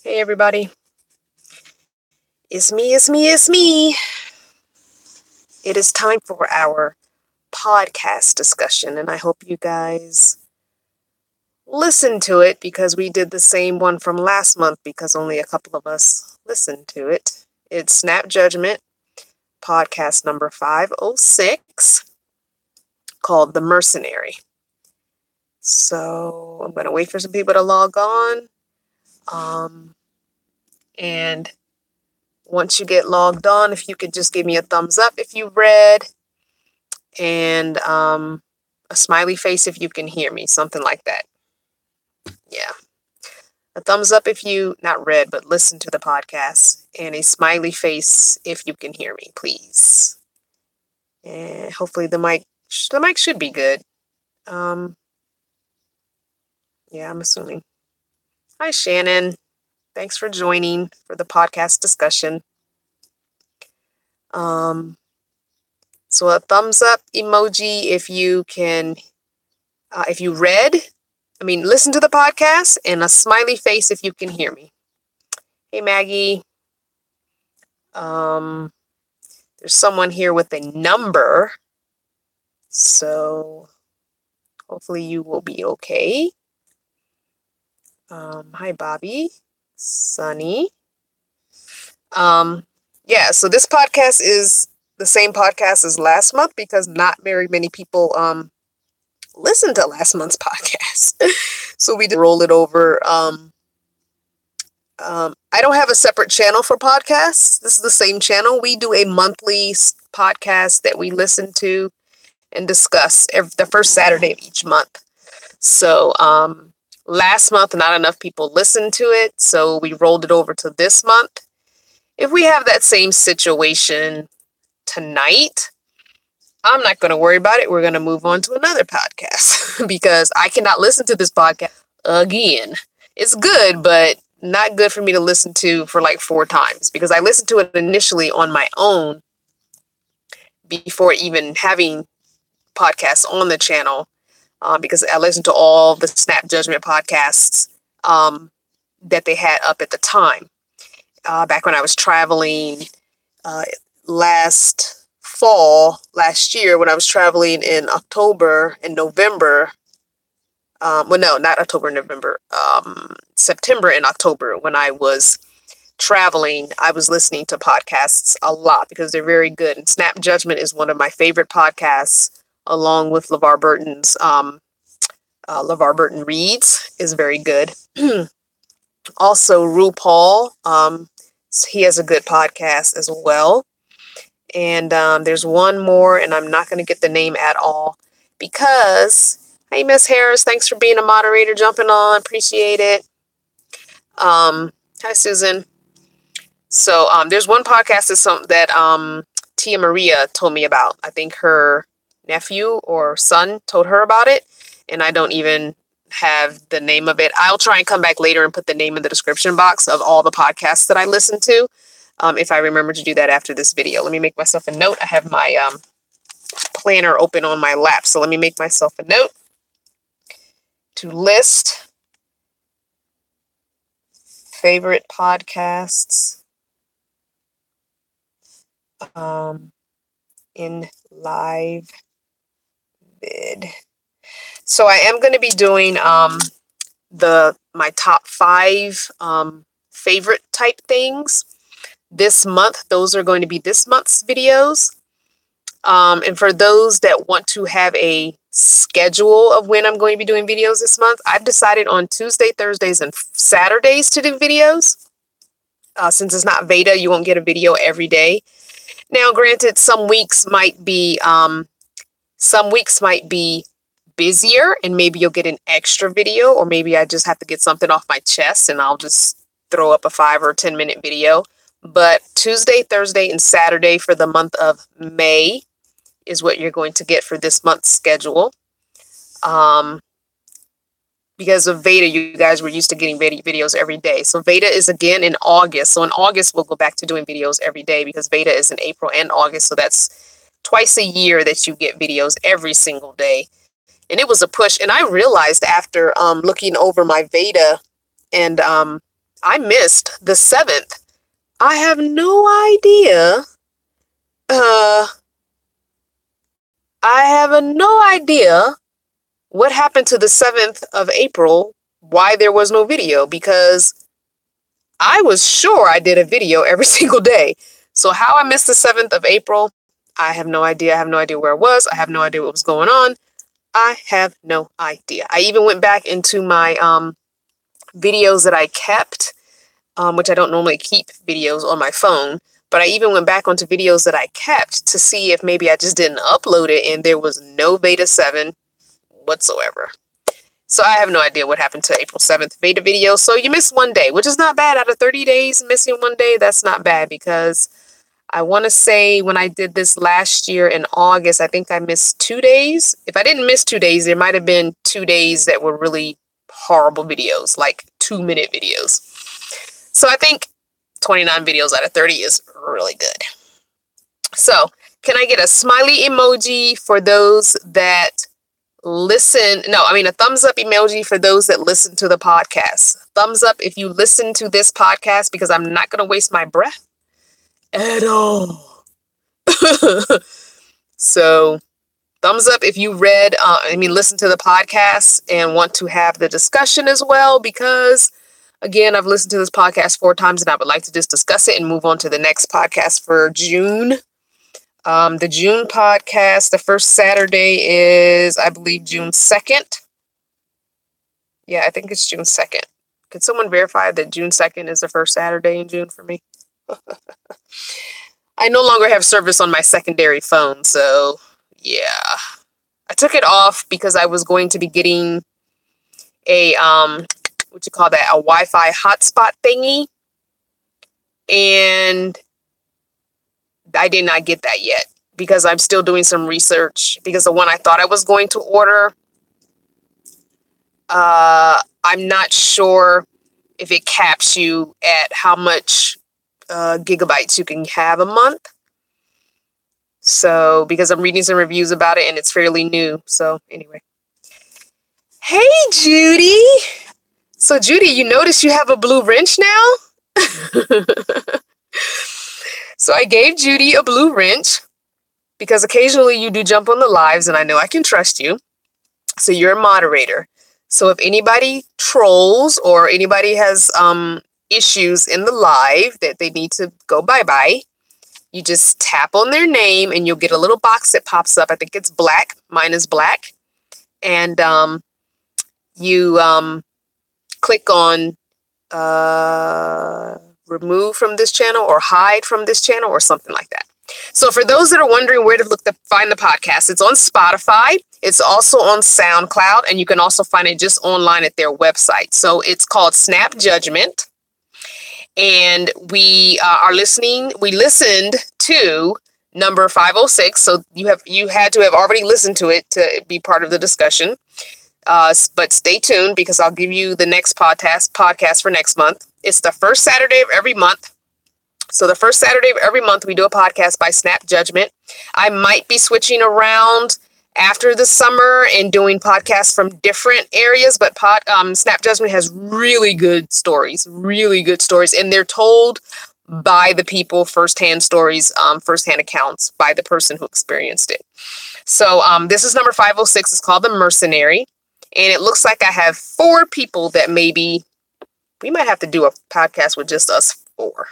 Hey everybody, it's me. It is time for our podcast discussion, and I hope you guys listen to it because we did the same one from last month because only a couple of us listened to it. It's Snap Judgment, podcast number 506, called The Mercenary. So I'm going to wait for some people to log on. And once you get logged on, if you could just give me a thumbs up if you read, and a smiley face if you can hear me, something like that. Yeah. A thumbs up if you not read but listen to the podcast, and a smiley face if you can hear me, please. And hopefully the mic should be good. Yeah, I'm assuming. Hi Shannon. Thanks for joining for the podcast discussion. So a thumbs up emoji if you can, if you listen to the podcast, and a smiley face if you can hear me. Hey Maggie. There's someone here with a number, so hopefully you will be okay. Hi Bobby, Sunny. Yeah, so this podcast is the same podcast as last month because not very many people listened to last month's podcast. So we did roll it over. I don't have a separate channel for podcasts. This is the same channel. We do a monthly podcast that we listen to and discuss the first Saturday of each month. So last month, not enough people listened to it, so we rolled it over to this month. If we have that same situation tonight, I'm not going to worry about it. We're going to move on to another podcast because I cannot listen to this podcast again. It's good, but not good for me to listen to for like 4 times because I listened to it initially on my own before even having podcasts on the channel, because I listened to all the Snap Judgment podcasts that they had up at the time. Back when I was traveling last year, when I was traveling in October and November. Not October and November. September and October, when I was traveling, I was listening to podcasts a lot because they're very good. And Snap Judgment is one of my favorite podcasts, along with LaVar Burton's. LaVar Burton Reads is very good. Also, RuPaul, he has a good podcast as well. And there's one more, and I'm not going to get the name at all because, hey, Miss Harris, thanks for being a moderator, jumping on, appreciate it. Hi, Susan. So there's one podcast that Tia Maria told me about. I think her nephew or son told her about it, and I don't even have the name of it. I'll try and come back later and put the name in the description box of all the podcasts that I listen to, if I remember to do that after this video. Let me make myself a note. I have my planner open on my lap, so let me make myself a note to list favorite podcasts in live vid. So I am going to be doing my top 5 favorite type things this month. Those are going to be this month's videos. And for those that want to have a schedule of when I'm going to be doing videos this month, I've decided on Tuesday, Thursdays, and Saturdays to do videos. Since it's not Veda, you won't get a video every day. Now, granted, some weeks might be busier, and maybe you'll get an extra video, or maybe I just have to get something off my chest and I'll just throw up a 5 or 10 minute video. But Tuesday, Thursday, and Saturday for the month of May is what you're going to get for this month's schedule. Because of Veda, you guys were used to getting videos every day. So Veda is again in August. So in August, we'll go back to doing videos every day because Veda is in April and August. So that's twice a year that you get videos every single day. And it was a push. And I realized after looking over my Veda and I missed the 7th. I have no idea. I have no idea what happened to the 7th of April, why there was no video, because I was sure I did a video every single day. So how I missed the 7th of April, I have no idea. I have no idea where I was. I have no idea what was going on. I have no idea. I even went back into my videos that I kept, which I don't normally keep videos on my phone, but I even went back onto videos that I kept to see if maybe I just didn't upload it and there was no beta 7 whatsoever. So I have no idea what happened to April 7th beta video. So you missed one day, which is not bad. Out of 30 days, missing one day, that's not bad, because I want to say when I did this last year in August, I think I missed 2 days. If I didn't miss 2 days, there might have been 2 days that were really horrible videos, like 2-minute videos. So I think 29 videos out of 30 is really good. So can I get a smiley emoji for those that listen? No, I mean a thumbs up emoji for those that listen to the podcast. Thumbs up if you listen to this podcast, because I'm not going to waste my breath at all. So thumbs up if you listen to the podcast and want to have the discussion as well, because again, I've listened to this podcast 4 times and I would like to just discuss it and move on to the next podcast for June. The June podcast, the first Saturday is, I believe, June 2nd. Yeah, I think it's June 2nd. Could someone verify that June 2nd is the first Saturday in June for me? I no longer have service on my secondary phone, so yeah. I took it off because I was going to be getting a, a Wi-Fi hotspot thingy. And I did not get that yet because I'm still doing some research, because the one I thought I was going to order, I'm not sure if it caps you at how much gigabytes you can have a month. So, because I'm reading some reviews about it and it's fairly new. So anyway. Hey, Judy. So Judy, you notice you have a blue wrench now? So I gave Judy a blue wrench because occasionally you do jump on the lives and I know I can trust you. So you're a moderator. So if anybody trolls or anybody has issues in the live that they need to go bye-bye, you just tap on their name and you'll get a little box that pops up. I think it's black. Mine is black. And you click on remove from this channel or hide from this channel or something like that. So for those that are wondering where to look to find the podcast, it's on Spotify. It's also on SoundCloud, and you can also find it just online at their website. So it's called Snap Judgment. And we listened to number 506. So you had to have already listened to it to be part of the discussion. But stay tuned, because I'll give you the next podcast for next month. It's the first Saturday of every month. So the first Saturday of every month, we do a podcast by Snap Judgment. I might be switching around after the summer and doing podcasts from different areas, but Snap Judgment has really good stories, and they're told by the people, firsthand stories, firsthand accounts by the person who experienced it. So this is number 506. It's called The Mercenary. And it looks like I have 4 people that maybe we might have to do a podcast with just us 4.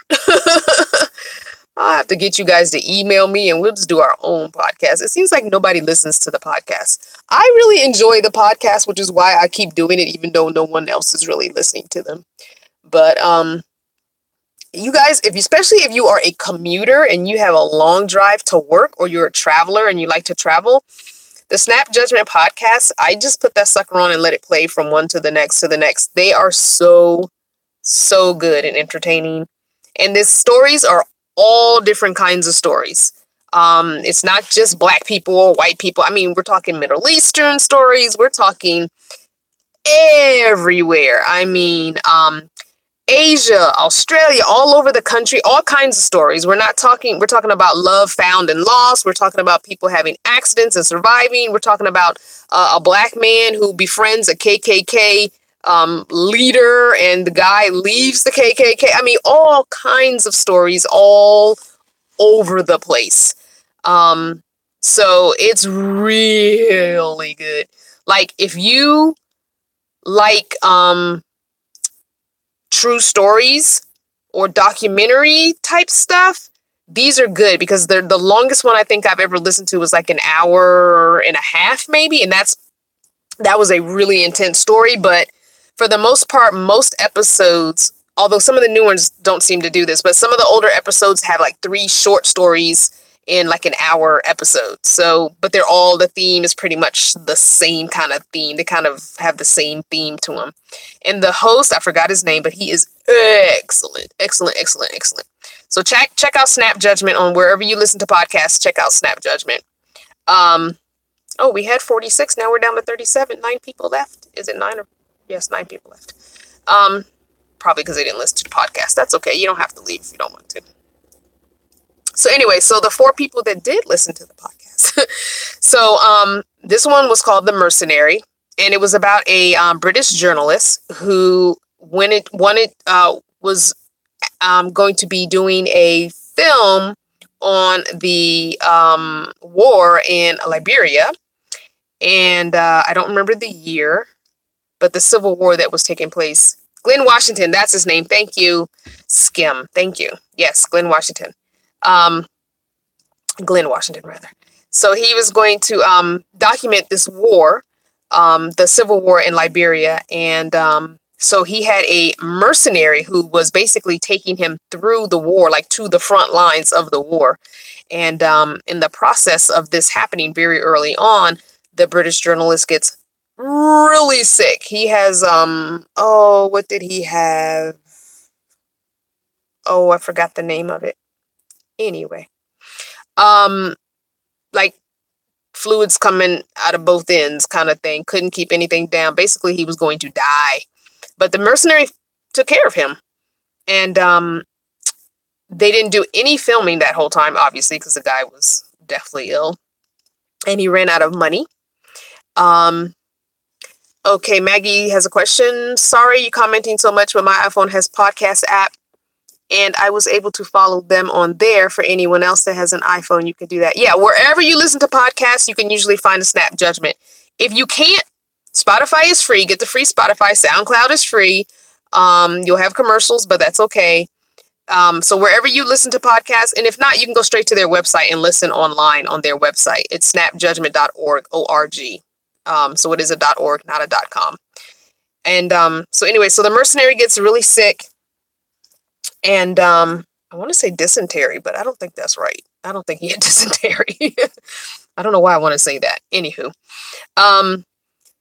I'll have to get you guys to email me and we'll just do our own podcast. It seems like nobody listens to the podcast. I really enjoy the podcast, which is why I keep doing it, even though no one else is really listening to them. But you guys, especially if you are a commuter and you have a long drive to work, or you're a traveler and you like to travel, the Snap Judgment podcast, I just put that sucker on and let it play from one to the next to the next. They are so good and entertaining. And these stories are all different kinds of stories. It's not just black people or white people. I mean, we're talking Middle Eastern stories. We're talking everywhere. I mean, Asia, Australia, all over the country, all kinds of stories. We're talking about love found and lost. We're talking about people having accidents and surviving. We're talking about a black man who befriends a KKK leader, and the guy leaves the KKK. I mean, all kinds of stories all over the place. So it's really good. Like, if you like true stories or documentary type stuff, these are good, because they're the longest one I think I've ever listened to was like an hour and a half maybe, and that was a really intense story. But for the most part, most episodes, although some of the new ones don't seem to do this, but some of the older episodes have like 3 short stories in like an hour episode. So, but they're all, the theme is pretty much the same kind of theme. They kind of have the same theme to them. And the host, I forgot his name, but he is excellent, excellent, excellent, excellent. So check out Snap Judgment on wherever you listen to podcasts. Check out Snap Judgment. Oh, we had 46. Now we're down to 37. 9 people left. Is it 9 or? Yes, 9 people left. Probably because they didn't listen to the podcast. That's okay. You don't have to leave if you don't want to. So anyway, so the 4 people that did listen to the podcast. So this one was called The Mercenary, and it was about a British journalist who, when it was going to be doing a film on the war in Liberia. And I don't remember the year, but the Civil War that was taking place. Glenn Washington, that's his name. Thank you, Skim. Thank you. Yes, Glenn Washington. Glenn Washington, rather. So he was going to document this war, the Civil War in Liberia. And so he had a mercenary who was basically taking him through the war, like to the front lines of the war. And in the process of this happening very early on, the British journalist gets really sick. He has, what did he have? Oh, I forgot the name of it. Anyway, like fluids coming out of both ends kind of thing. Couldn't keep anything down. Basically, he was going to die. But the mercenary took care of him. And they didn't do any filming that whole time, obviously, because the guy was deathly ill. And he ran out of money. Okay, Maggie has a question. Sorry you're commenting so much, but my iPhone has podcast app, and I was able to follow them on there. For anyone else that has an iPhone, you can do that. Yeah, wherever you listen to podcasts, you can usually find a Snap Judgment. If you can't, Spotify is free. Get the free Spotify. SoundCloud is free. You'll have commercials, but that's okay. So wherever you listen to podcasts, and if not, you can go straight to their website and listen online on their website. It's snapjudgment.org, O-R-G. So it is a .org, not a .com. And so anyway, so the mercenary gets really sick, and I want to say dysentery, but I don't think that's right. I don't think he had dysentery. I don't know why I want to say that. Anywho,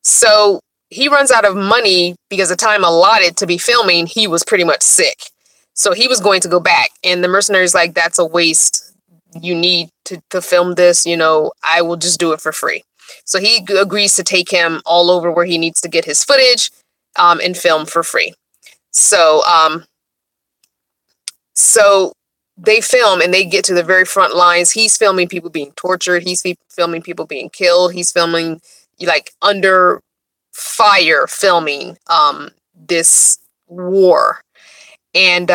so he runs out of money because the time allotted to be filming, he was pretty much sick. So he was going to go back, and the mercenary's like, that's a waste. You need to film this, I will just do it for free. So he agrees to take him all over where he needs to get his footage and film for free. So so they film, and they get to the very front lines. He's filming people being tortured. He's filming people being killed. He's filming like under fire, filming this war. And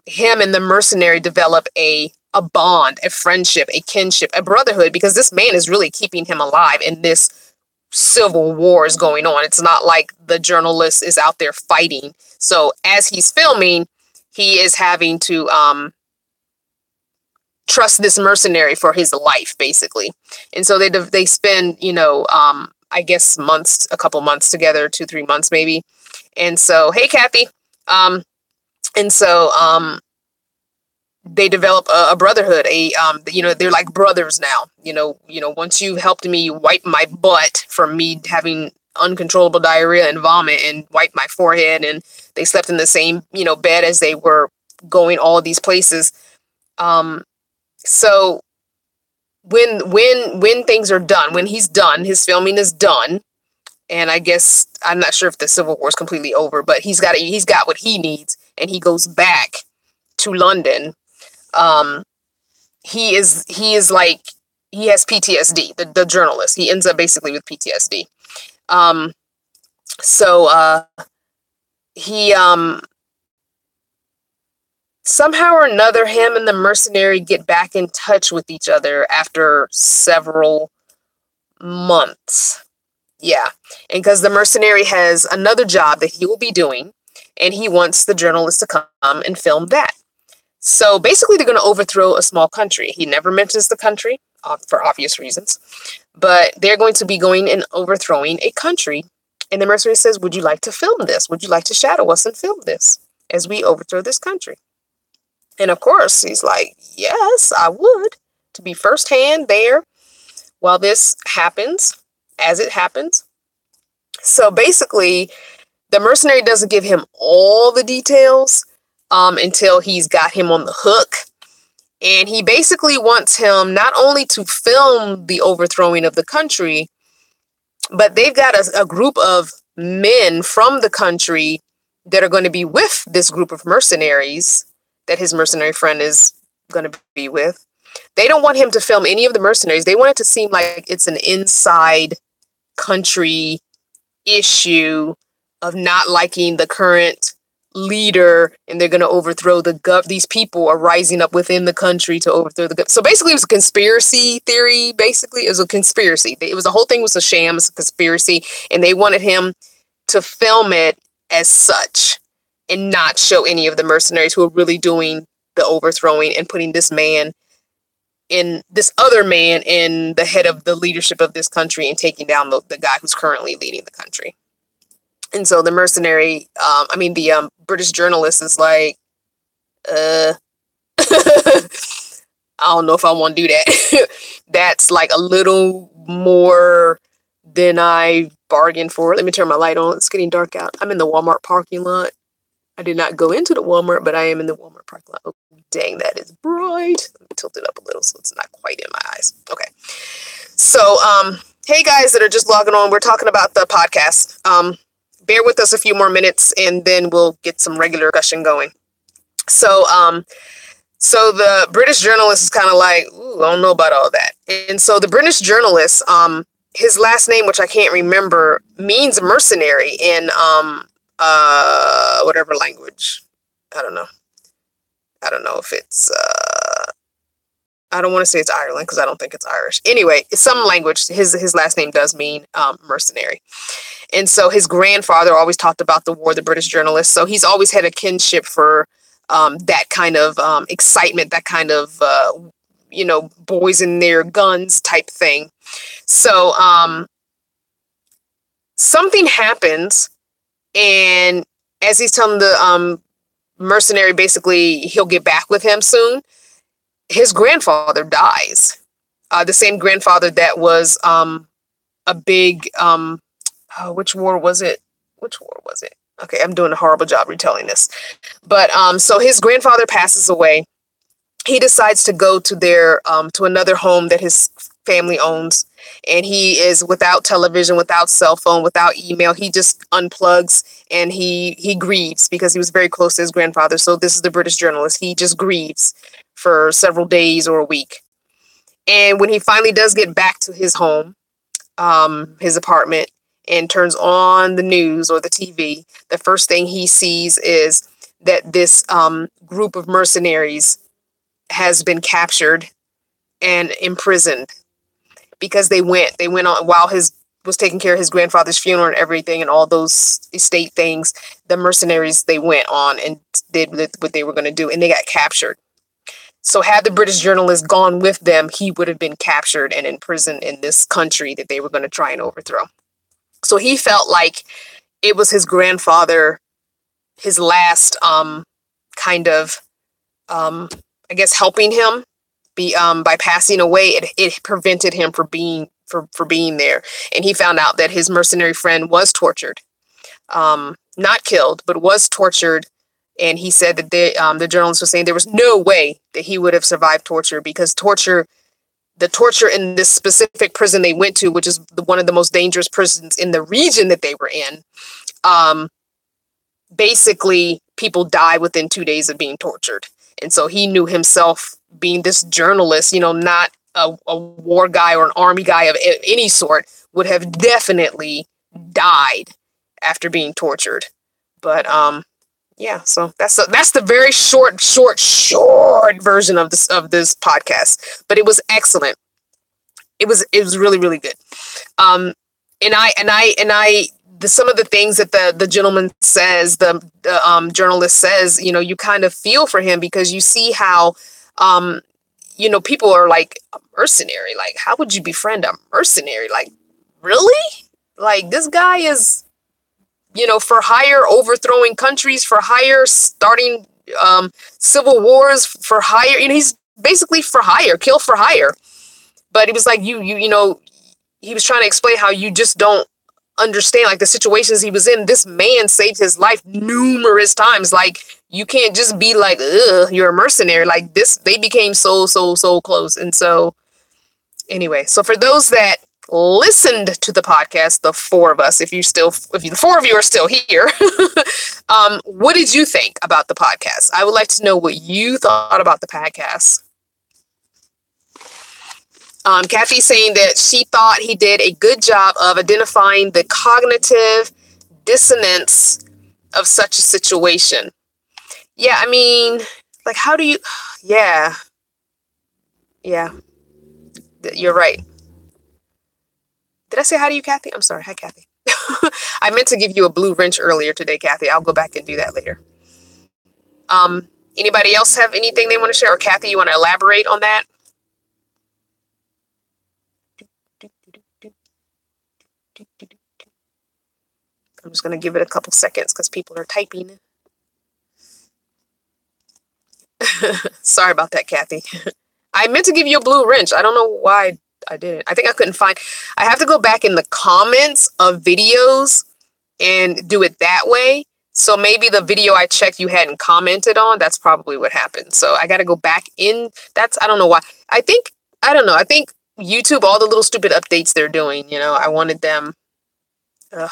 him and the mercenary develop a bond, a friendship, a kinship, a brotherhood, because this man is really keeping him alive, and this civil war is going on. It's not like the journalist is out there fighting. So as he's filming, he is having to trust this mercenary for his life, basically. And so they spend, I guess a couple months together, 2-3 months maybe. And so, hey, Kathy. And so they develop a brotherhood. They're like brothers now. Once you helped me wipe my butt from me having uncontrollable diarrhea and vomit, and wipe my forehead, and they slept in the same bed as they were going all these places. So when things are done, when he's done, his filming is done. And I guess I'm not sure if the Civil War is completely over, but he's got what he needs, and he goes back to London. He has PTSD. The journalist, he ends up basically with PTSD. So he somehow or another, him and the mercenary get back in touch with each other after several months. Yeah. And because the mercenary has another job that he will be doing, and he wants the journalist to come and film that. So basically, they're going to overthrow a small country. He never mentions the country for obvious reasons, but they're going to be going and overthrowing a country. And the mercenary says, would you like to film this? Would you like to shadow us and film this as we overthrow this country? And of course, he's like, yes, I would, to be firsthand there while this happens, as it happens. So basically, the mercenary doesn't give him all the details until he's got him on the hook. And he basically wants him not only to film the overthrowing of the country, but they've got a group of men from the country that are going to be with this group of mercenaries that his mercenary friend is going to be with. They don't want him to film any of the mercenaries. They want it to seem like it's an inside country issue of not liking the current leader, and they're going to overthrow these people are rising up within the country to overthrow the so basically it was a conspiracy theory. Basically it was a conspiracy. It was, the whole thing was a sham, it's a conspiracy, and they wanted him to film it as such and not show any of the mercenaries who are really doing the overthrowing and putting this other man in the head of the leadership of this country and taking down the guy who's currently leading the country. And so the mercenary, the British journalist is like, I don't know if I want to do that. That's like a little more than I bargained for. Let me turn my light on. It's getting dark out. I'm in the Walmart parking lot. I did not go into the Walmart, but I am in the Walmart parking lot. Oh, dang, that is bright. Let me tilt it up a little so it's not quite in my eyes. Okay. So, hey guys that are just logging on, we're talking about the podcast. Bear with us a few more minutes and then we'll get some regular discussion going. So the British journalist is kind of like, ooh, I don't know about all that. And so the British journalist, his last name, which I can't remember, means mercenary in whatever language. I don't know if it's I don't want to say it's Ireland because I don't think it's Irish. Anyway, it's some language. His last name does mean mercenary. And so his grandfather always talked about the war, the British journalist. So he's always had a kinship for that kind of excitement, that kind of, boys in their guns type thing. So something happens, and as he's telling the mercenary, basically, he'll get back with him soon, his grandfather dies. The same grandfather that was a big... which war was it? Okay, I'm doing a horrible job retelling this. But so his grandfather passes away. He decides to go to to another home that his family owns, and he is without television, without cell phone, without email. He just unplugs and he grieves because he was very close to his grandfather. So this is the British journalist. He just grieves for several days or a week. And when he finally does get back to his home, his apartment, and turns on the news or the TV, the first thing he sees is that this group of mercenaries has been captured and imprisoned because they went on while was taking care of his grandfather's funeral and everything and all those estate things. The mercenaries, they went on and did what they were going to do, and they got captured. So had the British journalist gone with them, he would have been captured and imprisoned in this country that they were going to try and overthrow. So he felt like it was his grandfather, his last kind of, I guess, helping him by passing away. It prevented him from being there. And he found out that his mercenary friend was tortured, not killed, but was tortured. And he said that the journalist was saying there was no way that he would have survived torture because the torture in this specific prison they went to, which is one of the most dangerous prisons in the region that they were in, basically people die within 2 days of being tortured. And so he knew himself, being this journalist, not a war guy or an army guy of any sort, would have definitely died after being tortured But yeah, so that's the very short version of this podcast. But it was excellent. It was really, really good. Um, some of the things that the gentleman says, the journalist says, you kind of feel for him, because you see how, people are like, a mercenary. Like, how would you befriend a mercenary? Like, really? Like, this guy is, for hire, overthrowing countries for hire, starting civil wars for hire. He's basically for hire, kill for hire. But he was like, he was trying to explain how you just don't understand, like, the situations he was in. This man saved his life numerous times. Like, you can't just be like, ugh, you're a mercenary. Like, they became so close. And so anyway, so for those that listened to the podcast, the four of us, if the four of you are still here, what did you think about the podcast? I would like to know what you thought about the podcast. Kathy's saying that she thought he did a good job of identifying the cognitive dissonance of such a situation. Yeah, I mean, like, how do you... Yeah. You're right. Did I say hi to you, Kathy? I'm sorry. Hi, Kathy. I meant to give you a blue wrench earlier today, Kathy. I'll go back and do that later. Anybody else have anything they want to share? Or Kathy, you want to elaborate on that? I'm just going to give it a couple seconds because people are typing. Sorry about that, Kathy. I meant to give you a blue wrench. I don't know why I didn't. I think I couldn't find. I have to go back in the comments of videos and do it that way. So maybe the video I checked you hadn't commented on. That's probably what happened. So I got to go back in. I don't know why. I don't know. I think YouTube, all the little stupid updates they're doing, I wanted them. Ugh.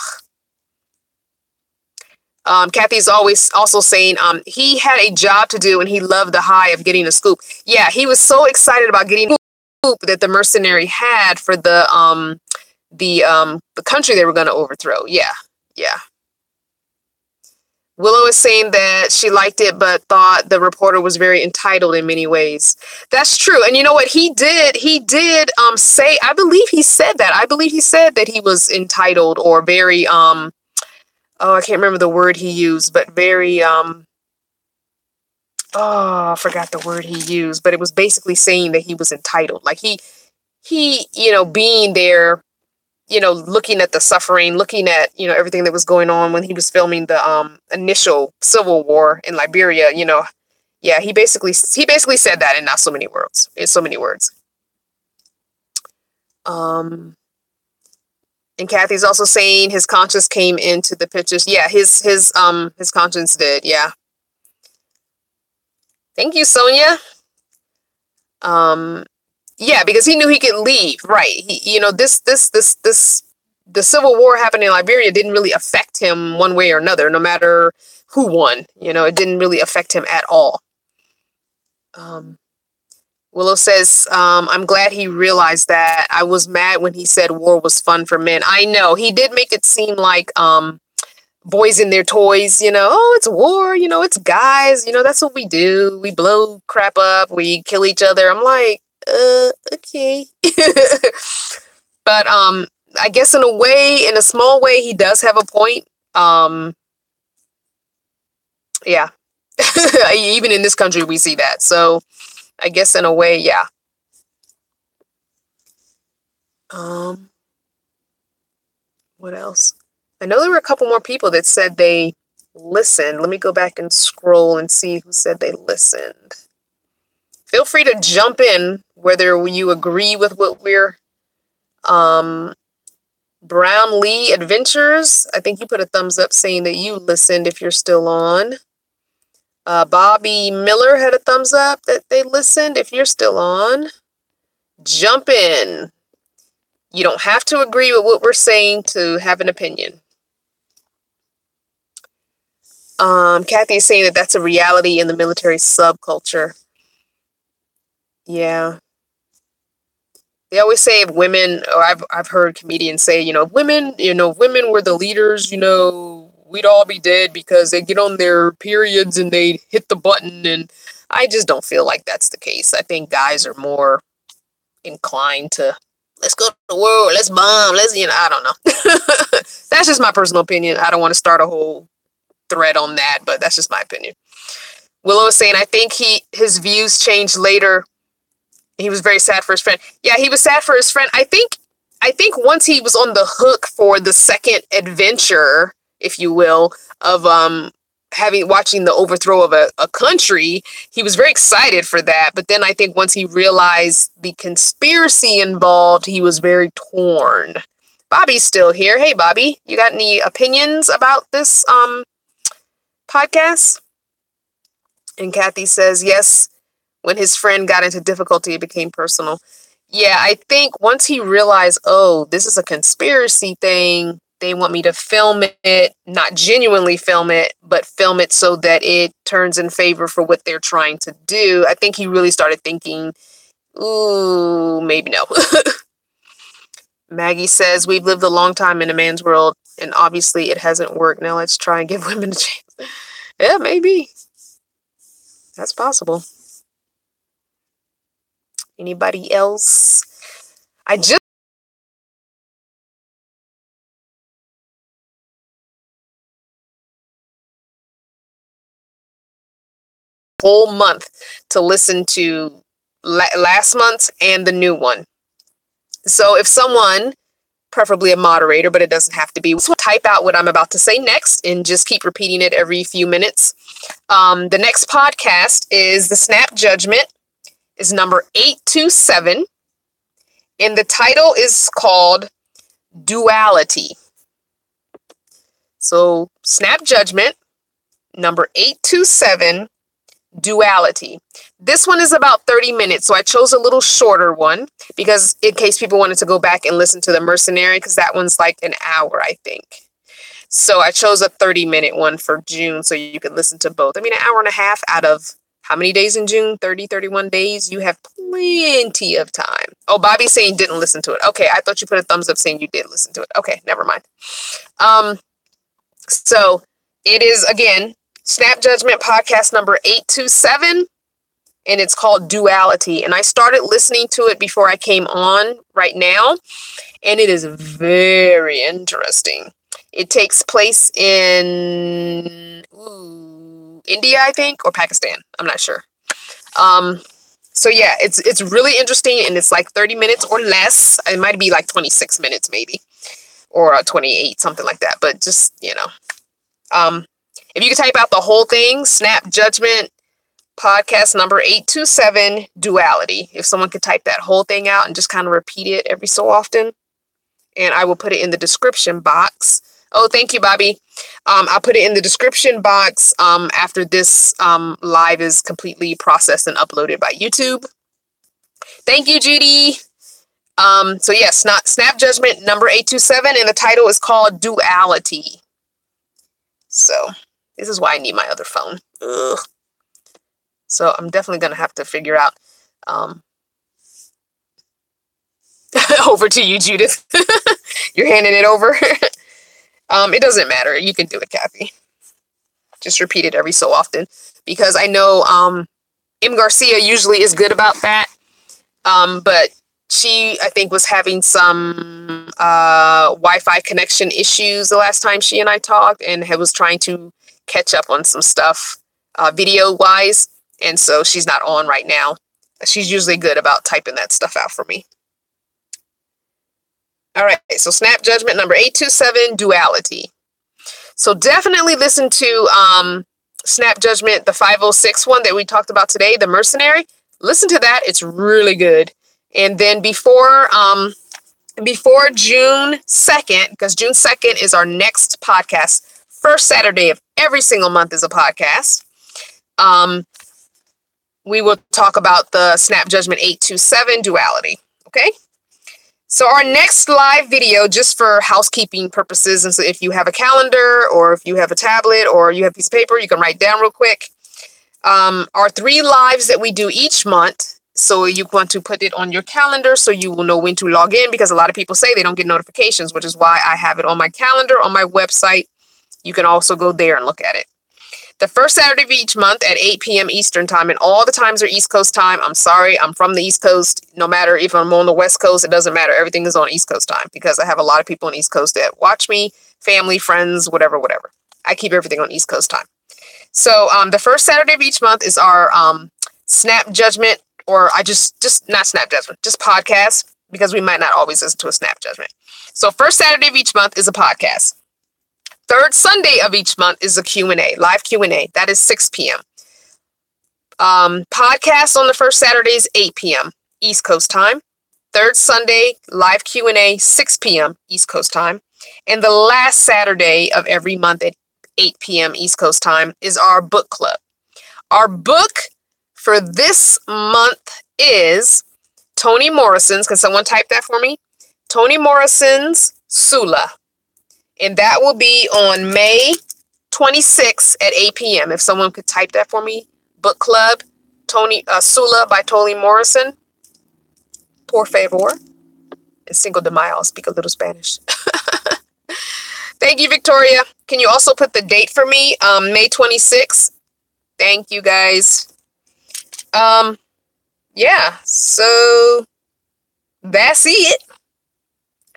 Kathy's always also saying he had a job to do and he loved the high of getting a scoop. Yeah, he was so excited about getting a scoop that the mercenary had for the country they were going to overthrow. Yeah. Willow is saying that she liked it, but thought the reporter was very entitled in many ways. That's true. And you know what he did? He did say, I believe he said that. I believe he said that he was entitled, or very I can't remember the word he used, but very I forgot the word he used, but it was basically saying that he was entitled. Like he being there, looking at the suffering, looking at, everything that was going on when he was filming the initial civil war in Liberia, yeah, he basically said that in not so many words, in so many words. And Kathy's also saying his conscience came into the pictures. Yeah, his conscience did. Yeah. Thank you, Sonia. Yeah, because he knew he could leave. Right. He, the civil war happening in Liberia didn't really affect him one way or another, no matter who won. It didn't really affect him at all. Willow says, I'm glad he realized that. I was mad when he said war was fun for men. I know. He did make it seem like boys in their toys, oh, it's war, it's guys, that's what we do. We blow crap up. We kill each other. I'm like, okay. But I guess in a small way, he does have a point. Yeah. Even in this country, we see that. So I guess in a way, yeah. What else? I know there were a couple more people that said they listened. Let me go back and scroll and see who said they listened. Feel free to jump in, whether you agree with what we're... Brown Lee Adventures, I think you put a thumbs up saying that you listened if you're still on. Bobby Miller had a thumbs up that they listened. If you're still on, jump in. You don't have to agree with what we're saying to have an opinion. Kathy is saying that that's a reality in the military subculture. Yeah. They always say if women, or I've heard comedians say, women were the leaders, we'd all be dead because they get on their periods and they hit the button. And I just don't feel like that's the case. I think guys are more inclined to, let's go to the world, let's bomb, I don't know. That's just my personal opinion. I don't want to start a whole thread on that, but that's just my opinion. Willow is saying, I think his views changed later. He was very sad for his friend. Yeah, he was sad for his friend. I think once he was on the hook for the second adventure, if you will, of watching the overthrow of a country, he was very excited for that. But then I think once he realized the conspiracy involved, he was very torn. Bobby's still here. Hey, Bobby, you got any opinions about this podcast? And Kathy says, yes, when his friend got into difficulty, it became personal. Yeah, I think once he realized, oh, this is a conspiracy thing, they want me to film it, not genuinely film it, but film it so that it turns in favor for what they're trying to do. I think he really started thinking, ooh, maybe no. Maggie says, we've lived a long time in a man's world, and obviously it hasn't worked. Now let's try and give women a chance. Yeah, maybe. That's possible. Anybody else? I just whole month to listen to last month's and the new one. So if someone, preferably a moderator, but it doesn't have to be, type out what I'm about to say next and just keep repeating it every few minutes. The next podcast is the Snap Judgment, is number 827, and the title is called Duality. So Snap Judgment, number 827, Duality. This one is about 30 minutes, so I chose a little shorter one because in case people wanted to go back and listen to The Mercenary, because that one's like an hour, I think. So I chose a 30-minute one for June so you could listen to both. I mean, an hour and a half out of how many days in June? 30, 31 days. You have plenty of time. Oh, Bobby's saying didn't listen to it. Okay, I thought you put a thumbs up saying you did listen to it. Okay, never mind. So it is, again, Snap Judgment podcast number 827, and it's called Duality. And I started listening to it before I came on right now, and it is very interesting. It takes place in India, I think, or Pakistan. I'm not sure. So yeah, it's really interesting, and it's like 30 minutes or less. It might be like 26 minutes maybe, or 28, something like that. But just, if you could type out the whole thing, Snap Judgment podcast number 827, Duality. If someone could type that whole thing out and just kind of repeat it every so often, and I will put it in the description box. Oh, thank you, Bobby. I'll put it in the description box after this live is completely processed and uploaded by YouTube. Thank you, Judy. So yes, Snap Judgment number 827, and the title is called Duality. So this is why I need my other phone. Ugh. So I'm definitely going to have to figure out. Over to you, Judith. You're handing it over. It doesn't matter. You can do it, Kathy. Just repeat it every so often. Because I know M. Garcia usually is good about that. But she, I think, was having some Wi-Fi connection issues the last time she and I talked, and was trying to catch up on some stuff video-wise. And so she's not on right now. She's usually good about typing that stuff out for me. All right, so Snap Judgment number 827, Duality. So definitely listen to Snap Judgment, the 506 one that we talked about today, The Mercenary. Listen to that. It's really good. And then before June 2nd, because June 2nd is our next podcast, first Saturday of every single month is a podcast. We will talk about the Snap Judgment 827 Duality. Okay? So our next live video, just for housekeeping purposes, and so if you have a calendar or if you have a tablet or you have a piece of paper, you can write down real quick. Our 3 lives that we do each month. So you want to put it on your calendar so you will know when to log in, because a lot of people say they don't get notifications, which is why I have it on my calendar, on my website, You can also go there and look at it. The first Saturday of each month at 8 p.m. Eastern time, and all the times are East Coast time. I'm sorry, I'm from the East Coast. No matter if I'm on the West Coast, it doesn't matter. Everything is on East Coast time because I have a lot of people on East Coast that watch me, family, friends, whatever. I keep everything on East Coast time. So the first Saturday of each month is our Snap Judgment, or just not Snap Judgment, just podcast, because we might not always listen to a Snap Judgment. So first Saturday of each month is a podcast. Third Sunday of each month is a Q&A, live Q&A. That is 6 p.m. Podcast on the first Saturday is 8 p.m. East Coast time. Third Sunday, live Q&A, 6 p.m. East Coast time. And the last Saturday of every month at 8 p.m. East Coast time is our book club. Our book for this month is Toni Morrison's. Can someone type that for me? Toni Morrison's Sula. And that will be on May 26th at 8 p.m. If someone could type that for me. Book Club, Sula by Toni Morrison. Por favor. En Cinco de Mayo, I'll speak a little Spanish. Thank you, Victoria. Can you also put the date for me? May 26th. Thank you, guys. Yeah, so that's it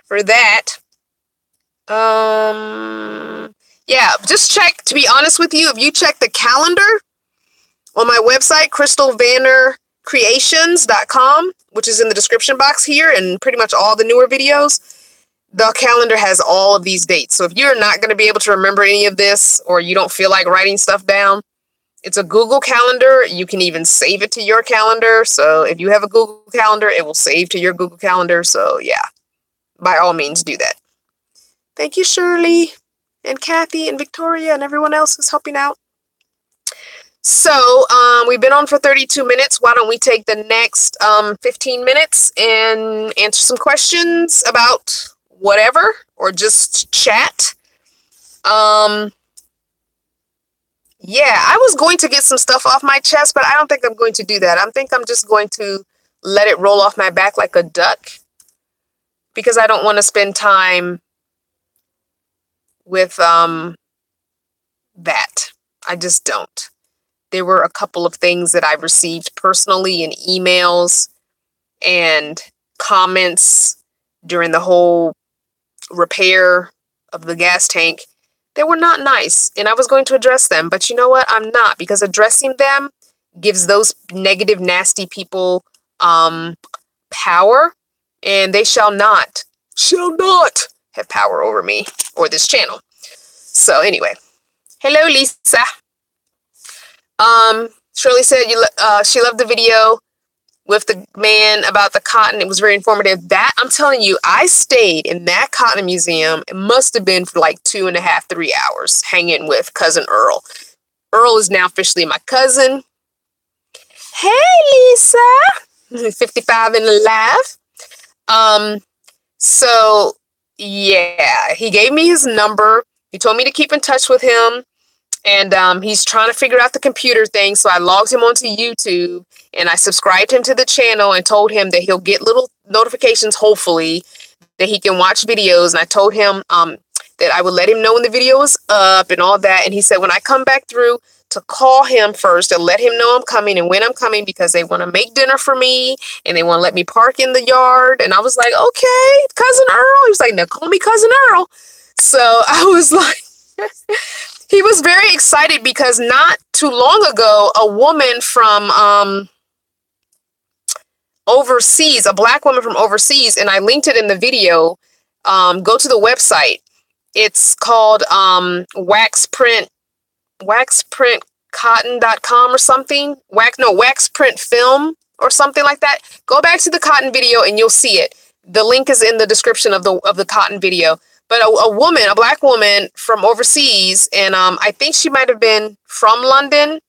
for that. Yeah, just check, to be honest with you, if you check the calendar on my website, crystalvannercreations.com, which is in the description box here and pretty much all the newer videos, the calendar has all of these dates. So if you're not going to be able to remember any of this, or you don't feel like writing stuff down, it's a Google Calendar. You can even save it to your calendar. So if you have a Google Calendar, it will save to your Google Calendar. So yeah, by all means do that. Thank you, Shirley and Kathy and Victoria and everyone else who's helping out. So we've been on for 32 minutes. Why don't we take the next 15 minutes and answer some questions about whatever, or just chat. Yeah, I was going to get some stuff off my chest, but I don't think I'm going to do that. I think I'm just going to let it roll off my back like a duck, because I don't want to spend time with that. I just don't. There were a couple of things that I received personally in emails and comments during the whole repair of the gas tank that were not nice, and I was going to address them, but you know what? I'm not, because addressing them gives those negative, nasty people power, and they shall not have power over me or this channel. So anyway, hello, Lisa. Shirley said she loved the video with the man about the cotton. It was very informative. That, I'm telling you, I stayed in that cotton museum. It must have been for like 2.5, 3 hours hanging with cousin Earl. Earl is now officially my cousin. Hey, Lisa. 55 and alive. So yeah, he gave me his number. He told me to keep in touch with him. And he's trying to figure out the computer thing. So I logged him onto YouTube and I subscribed him to the channel and told him that he'll get little notifications, hopefully, that he can watch videos. And I told him that I would let him know when the video was up and all that. And he said, when I come back through, to call him first and let him know I'm coming and when I'm coming, because they want to make dinner for me and they want to let me park in the yard. And I was like, okay, cousin Earl. He was like, no, call me cousin Earl. So I was like, he was very excited because not too long ago, a woman from overseas, a black woman from overseas, and I linked it in the video. Go to the website. It's called waxprintcotton.com or something. Waxprintfilm or something like that. Go back to the cotton video and you'll see it. The link is in the description of the cotton video. But a woman, a black woman from overseas, and I think she might have been from London.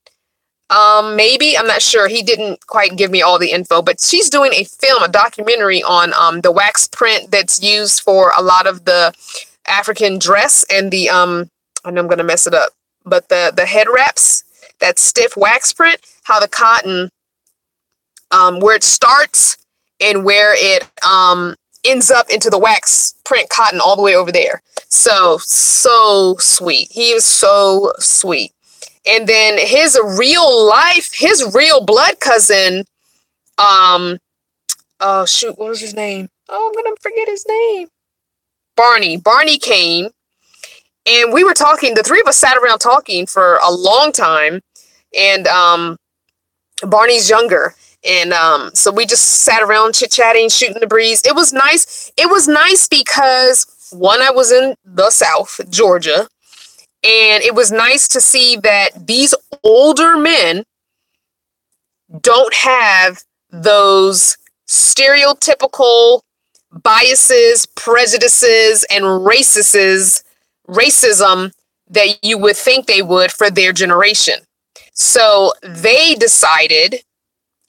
Maybe, I'm not sure. He didn't quite give me all the info, but she's doing a documentary on the wax print that's used for a lot of the African dress and the I know I'm gonna mess it up, but the head wraps, that stiff wax print, how the cotton where it starts and where it ends up into the wax print cotton all the way over there. So sweet. He is so sweet. And then his real blood cousin, oh shoot, what was his name? Oh, I'm gonna forget his name. Barney came, and we were talking. The three of us sat around talking for a long time, and Barney's younger, and so we just sat around chit-chatting, shooting the breeze. It was nice. It was nice because, one, I was in the South, Georgia, and it was nice to see that these older men don't have those stereotypical biases, prejudices, and racism that you would think they would for their generation. So they decided,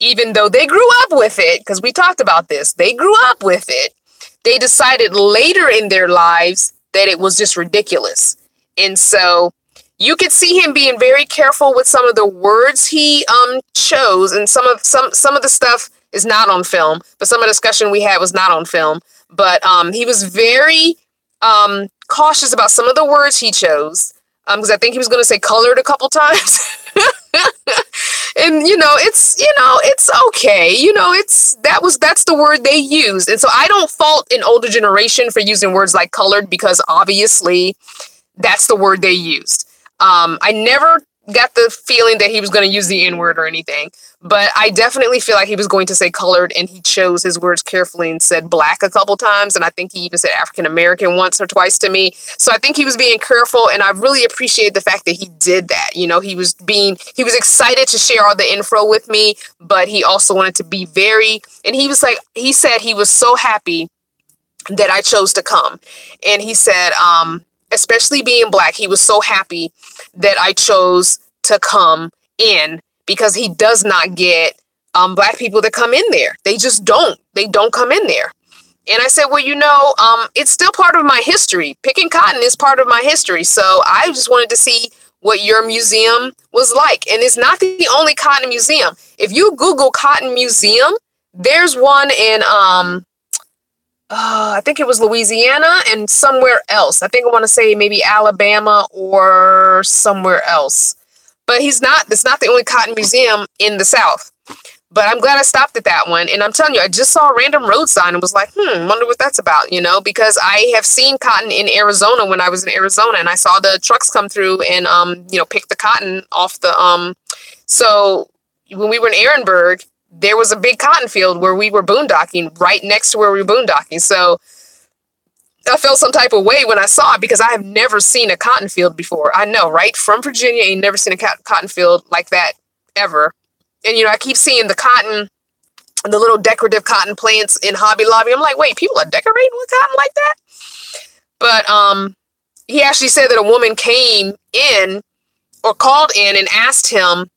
even though they grew up with it, because we talked about this, they grew up with it, they decided later in their lives that it was just ridiculous. And so you could see him being very careful with some of the words he chose, and some of the stuff is not on film, but some of the discussion we had was not on film. But he was very cautious about some of the words he chose, because I think he was going to say colored a couple times. And it's okay. That's the word they used. And so I don't fault an older generation for using words like colored, because obviously that's the word they used. I never got the feeling that he was going to use the N-word or anything, but I definitely feel like he was going to say colored, and he chose his words carefully and said black a couple times, and I think he even said African American once or twice to me. So I think he was being careful, and I really appreciate the fact that he did that. He was excited to share all the info with me, but he also wanted to be and he said he was so happy that I chose to come. And he said, especially being black, he was so happy that I chose to come in, because he does not get black people that come in there. They just don't. They don't come in there. And I said, well, it's still part of my history. Picking cotton is part of my history. So I just wanted to see what your museum was like. And it's not the only cotton museum. If you Google Cotton Museum, there's one in I think it was Louisiana and somewhere else. I think I want to say maybe Alabama or somewhere else. But it's not the only cotton museum in the South. But I'm glad I stopped at that one. And I'm telling you, I just saw a random road sign and was like, wonder what that's about, because I have seen cotton in Arizona when I was in Arizona, and I saw the trucks come through and, pick the cotton off the, so when we were in Ehrenberg, there was a big cotton field where we were boondocking, right next to where we were boondocking. So I felt some type of way when I saw it, because I have never seen a cotton field before. I know, right? From Virginia, ain't never seen a cotton field like that ever. And, I keep seeing the little decorative cotton plants in Hobby Lobby. I'm like, wait, people are decorating with cotton like that? But he actually said that a woman came in or called in and asked him,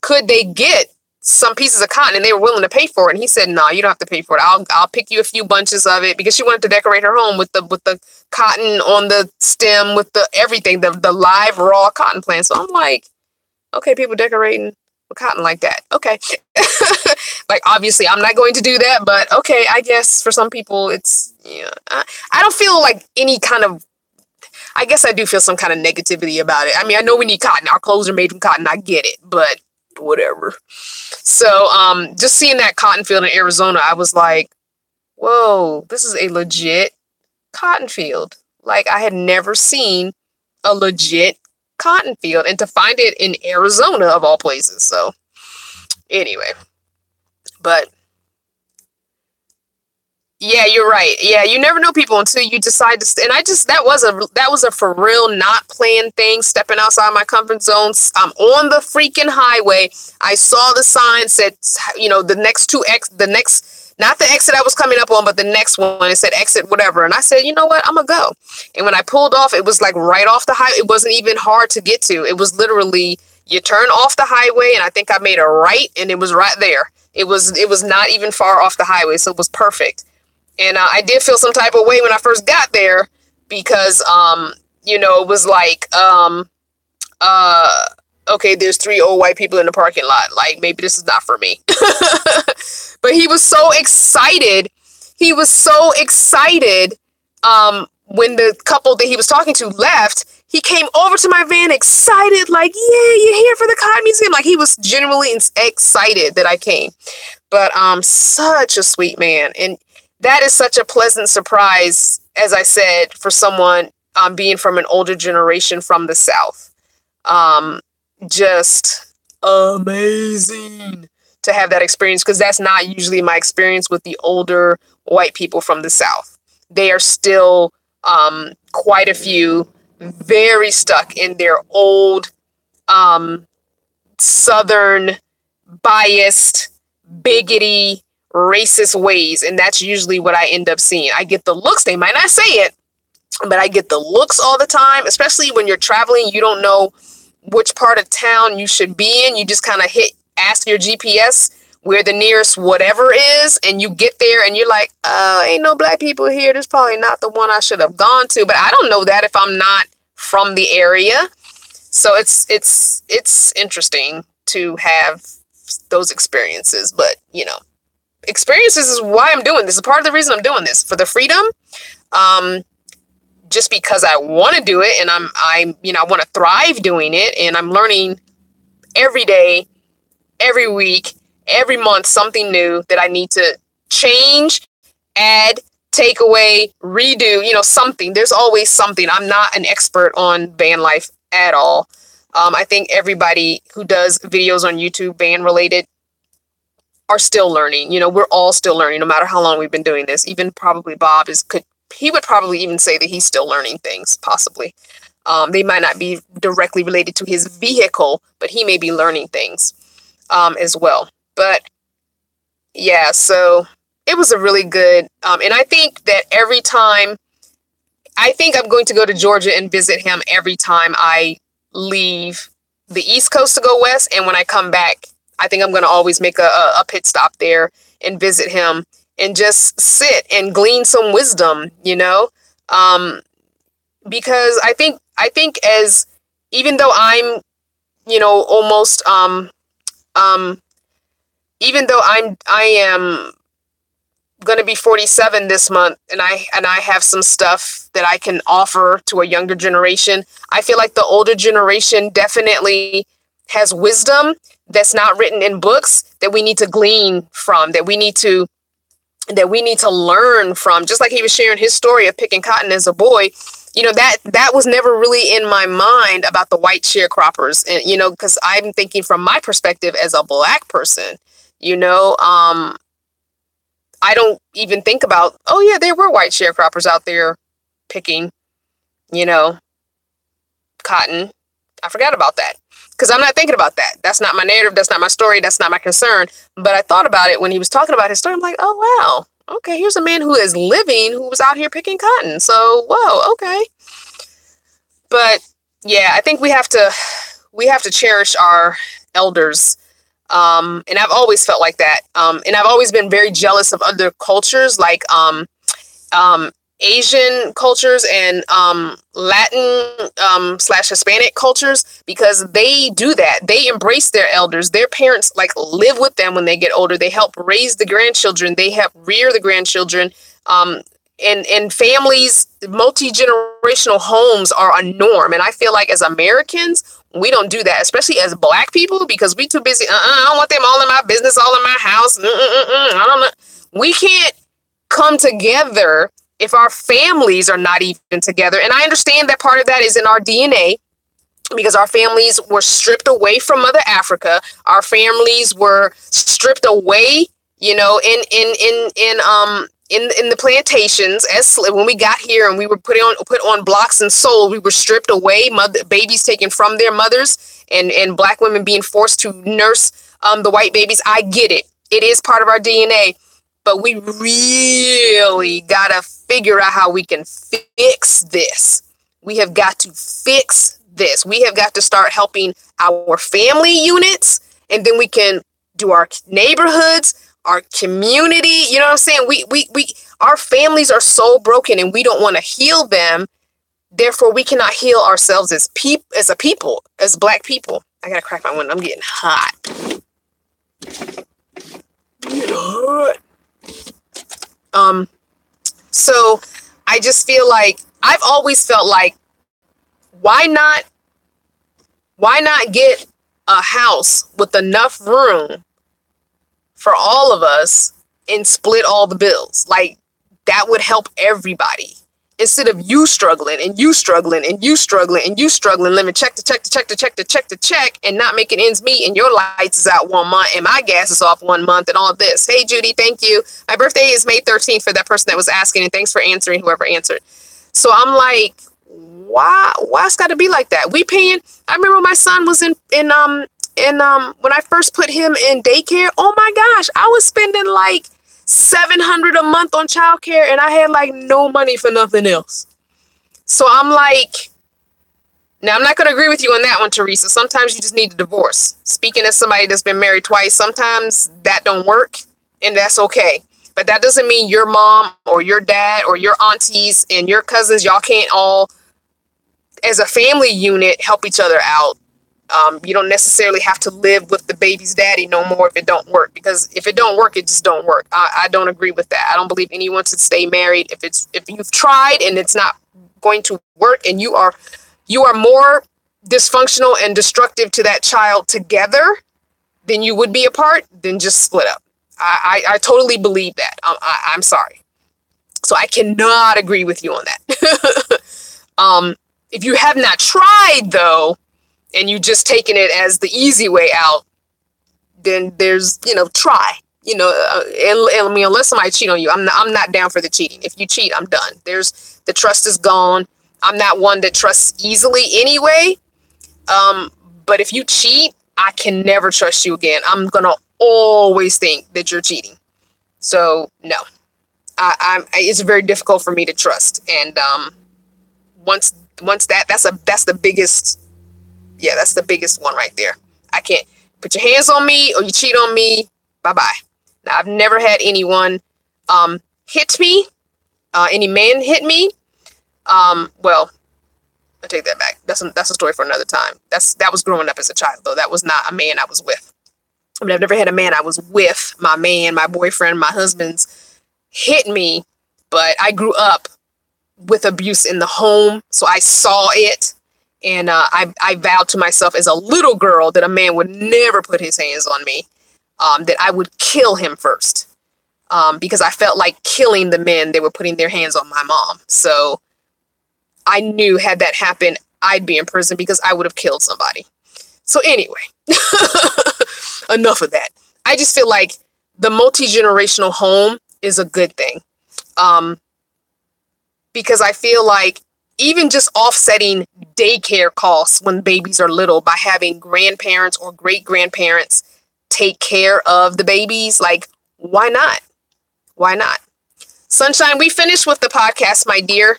could they get some pieces of cotton, and they were willing to pay for it. And he said, no, you don't have to pay for it. I'll pick you a few bunches of it, because she wanted to decorate her home with the cotton on the stem, with the everything, the live raw cotton plant. So I'm like, okay, people decorating with cotton like that. Okay. Like, obviously I'm not going to do that, but okay, I guess for some people it's, I don't feel like any kind of, I guess I do feel some kind of negativity about it. I mean, I know we need cotton. Our clothes are made from cotton. I get it, but whatever. So just seeing that cotton field in Arizona, I was like, whoa, this is a legit cotton field. Like, I had never seen a legit cotton field, and to find it in Arizona of all places. So anyway, but yeah, you're right. Yeah, you never know people until you decide to. And that was a for real not planned thing. Stepping outside my comfort zone. I'm on the freaking highway. I saw the sign said, not the exit I was coming up on, but the next one. It said exit whatever, and I said, you know what, I'm gonna go. And when I pulled off, it was like right off the highway. It wasn't even hard to get to. It was literally, you turn off the highway, and I think I made a right, and it was right there. It was not even far off the highway, so it was perfect. And I did feel some type of way when I first got there, because, it was like, okay, there's 3 old white people in the parking lot. Like, maybe this is not for me. But he was so excited. He was so excited when the couple that he was talking to left. He came over to my van excited, like, yeah, you're here for the Cotton Museum. Like, he was genuinely excited that I came. But such a sweet man. And that is such a pleasant surprise, as I said, for someone being from an older generation from the South. Just amazing to have that experience, because that's not usually my experience with the older white people from the South. They are still quite a few very stuck in their old Southern biased, bigoty, racist ways. And that's usually what I end up seeing. I get the looks. They might not say it, but I get the looks all the time, especially when you're traveling. You don't know which part of town you should be in. You just kind of ask your GPS where the nearest whatever is, and you get there and you're like, ain't no black people here. This is probably not the one I should have gone to. But I don't know that if I'm not from the area. So it's interesting to have those experiences. But, experiences is why I'm doing this. It's part of the reason I'm doing this, for the freedom. Just because I want to do it, and I want to thrive doing it, and I'm learning every day, every week, every month, something new that I need to change, add, take away, redo, something. There's always something. I'm not an expert on van life at all. I think everybody who does videos on YouTube, van related, are still learning. We're all still learning, no matter how long we've been doing this. Even probably Bob he would probably even say that he's still learning things, possibly. They might not be directly related to his vehicle, but he may be learning things as well. But yeah, so it was a really good, and I think that I think I'm going to go to Georgia and visit him every time I leave the East Coast to go west. And when I come back, I think I'm going to always make a pit stop there and visit him and just sit and glean some wisdom, because I think as, even though I'm, almost, even though I am going to be 47 this month, and I have some stuff that I can offer to a younger generation, I feel like the older generation definitely has wisdom that's not written in books that we need to glean from, that we need to learn from. Just like he was sharing his story of picking cotton as a boy, that was never really in my mind about the white sharecroppers. And, because I'm thinking from my perspective as a black person, I don't even think about, oh yeah, there were white sharecroppers out there picking, cotton. I forgot about that, because I'm not thinking about that. That's not my narrative. That's not my story. That's not my concern. But I thought about it when he was talking about his story. I'm like, oh, wow. Okay, here's a man who is living, who was out here picking cotton. So, whoa, okay. But yeah, I think we have to cherish our elders. And I've always felt like that. And I've always been very jealous of other cultures, like Asian cultures and Latin / Hispanic cultures, because they do that. They embrace their elders. Their parents live with them when they get older. They help raise the grandchildren. They help rear the grandchildren. And families, multi-generational homes are a norm. And I feel like as Americans, we don't do that, especially as black people, because we too busy. I don't want them all in my business, all in my house. I don't know. We can't come together if our families are not even together. And I understand that part of that is in our DNA, because our families were stripped away from Mother Africa. Our families were stripped away, in the plantations when we got here, and we were put on blocks and sold. We were stripped away, babies taken from their mothers, and black women being forced to nurse the white babies. I get it. It is part of our DNA, but we really gotta figure out how we can fix this. We have got to fix this. We have got to start helping our family units, and then we can do our neighborhoods, our community. You know what I'm saying? Our families are so broken, and we don't want to heal them. Therefore, we cannot heal ourselves as black people. I gotta crack my window. I'm getting hot. So I just feel like I've always felt like, why not get a house with enough room for all of us and split all the bills? Like, that would help everybody. Instead of you struggling and you struggling and you struggling and you struggling, living check to check to check to check to check to check and not making ends meet, and your lights is out 1 month and my gas is off 1 month and all this. Hey, Judy, thank you. My birthday is May 13th for that person that was asking, and thanks for answering, whoever answered. So I'm like, why it's got to be like that? We paying. I remember when my son was in when I first put him in daycare. Oh my gosh, I was spending like $700 a month on childcare, and I had like no money for nothing else. So I'm like, now I'm not going to agree with you on that one, Teresa. Sometimes you just need a divorce. Speaking as somebody that's been married twice, sometimes that don't work, and that's okay. But that doesn't mean your mom or your dad or your aunties and your cousins, y'all can't all, as a family unit, help each other out. You don't necessarily have to live with the baby's daddy no more if it don't work, because if it don't work, it just don't work. I don't agree with that. I don't believe anyone should stay married if you've tried and it's not going to work, and you are more dysfunctional and destructive to that child together than you would be apart, then just split up. I totally believe that. I'm sorry. So I cannot agree with you on that. If you have not tried though, and you just taking it as the easy way out, then there's, try, and I mean, unless somebody cheat on you, I'm not down for the cheating. If you cheat, I'm done. The trust is gone. I'm not one that trusts easily anyway. But if you cheat, I can never trust you again. I'm going to always think that you're cheating. So no, it's very difficult for me to trust. And, once that's the biggest, that's the biggest one right there. I can't put your hands on me or you cheat on me. Bye-bye. Now, I've never had anyone hit me. Any man hit me. Well, I take that back. That's a story for another time. That was growing up as a child, though. That was not a man I was with. I mean, I've never had a man I was with, my boyfriend, my husband's, hit me. But I grew up with abuse in the home, so I saw it. And I vowed to myself as a little girl that a man would never put his hands on me, that I would kill him first, because I felt like killing the men that were putting their hands on my mom. So I knew had that happened, I'd be in prison because I would have killed somebody. So anyway, enough of that. I just feel like the multi-generational home is a good thing, because I feel like even just offsetting daycare costs when babies are little by having grandparents or great-grandparents take care of the babies, like, why not? Why not? Sunshine, we finished with the podcast, my dear.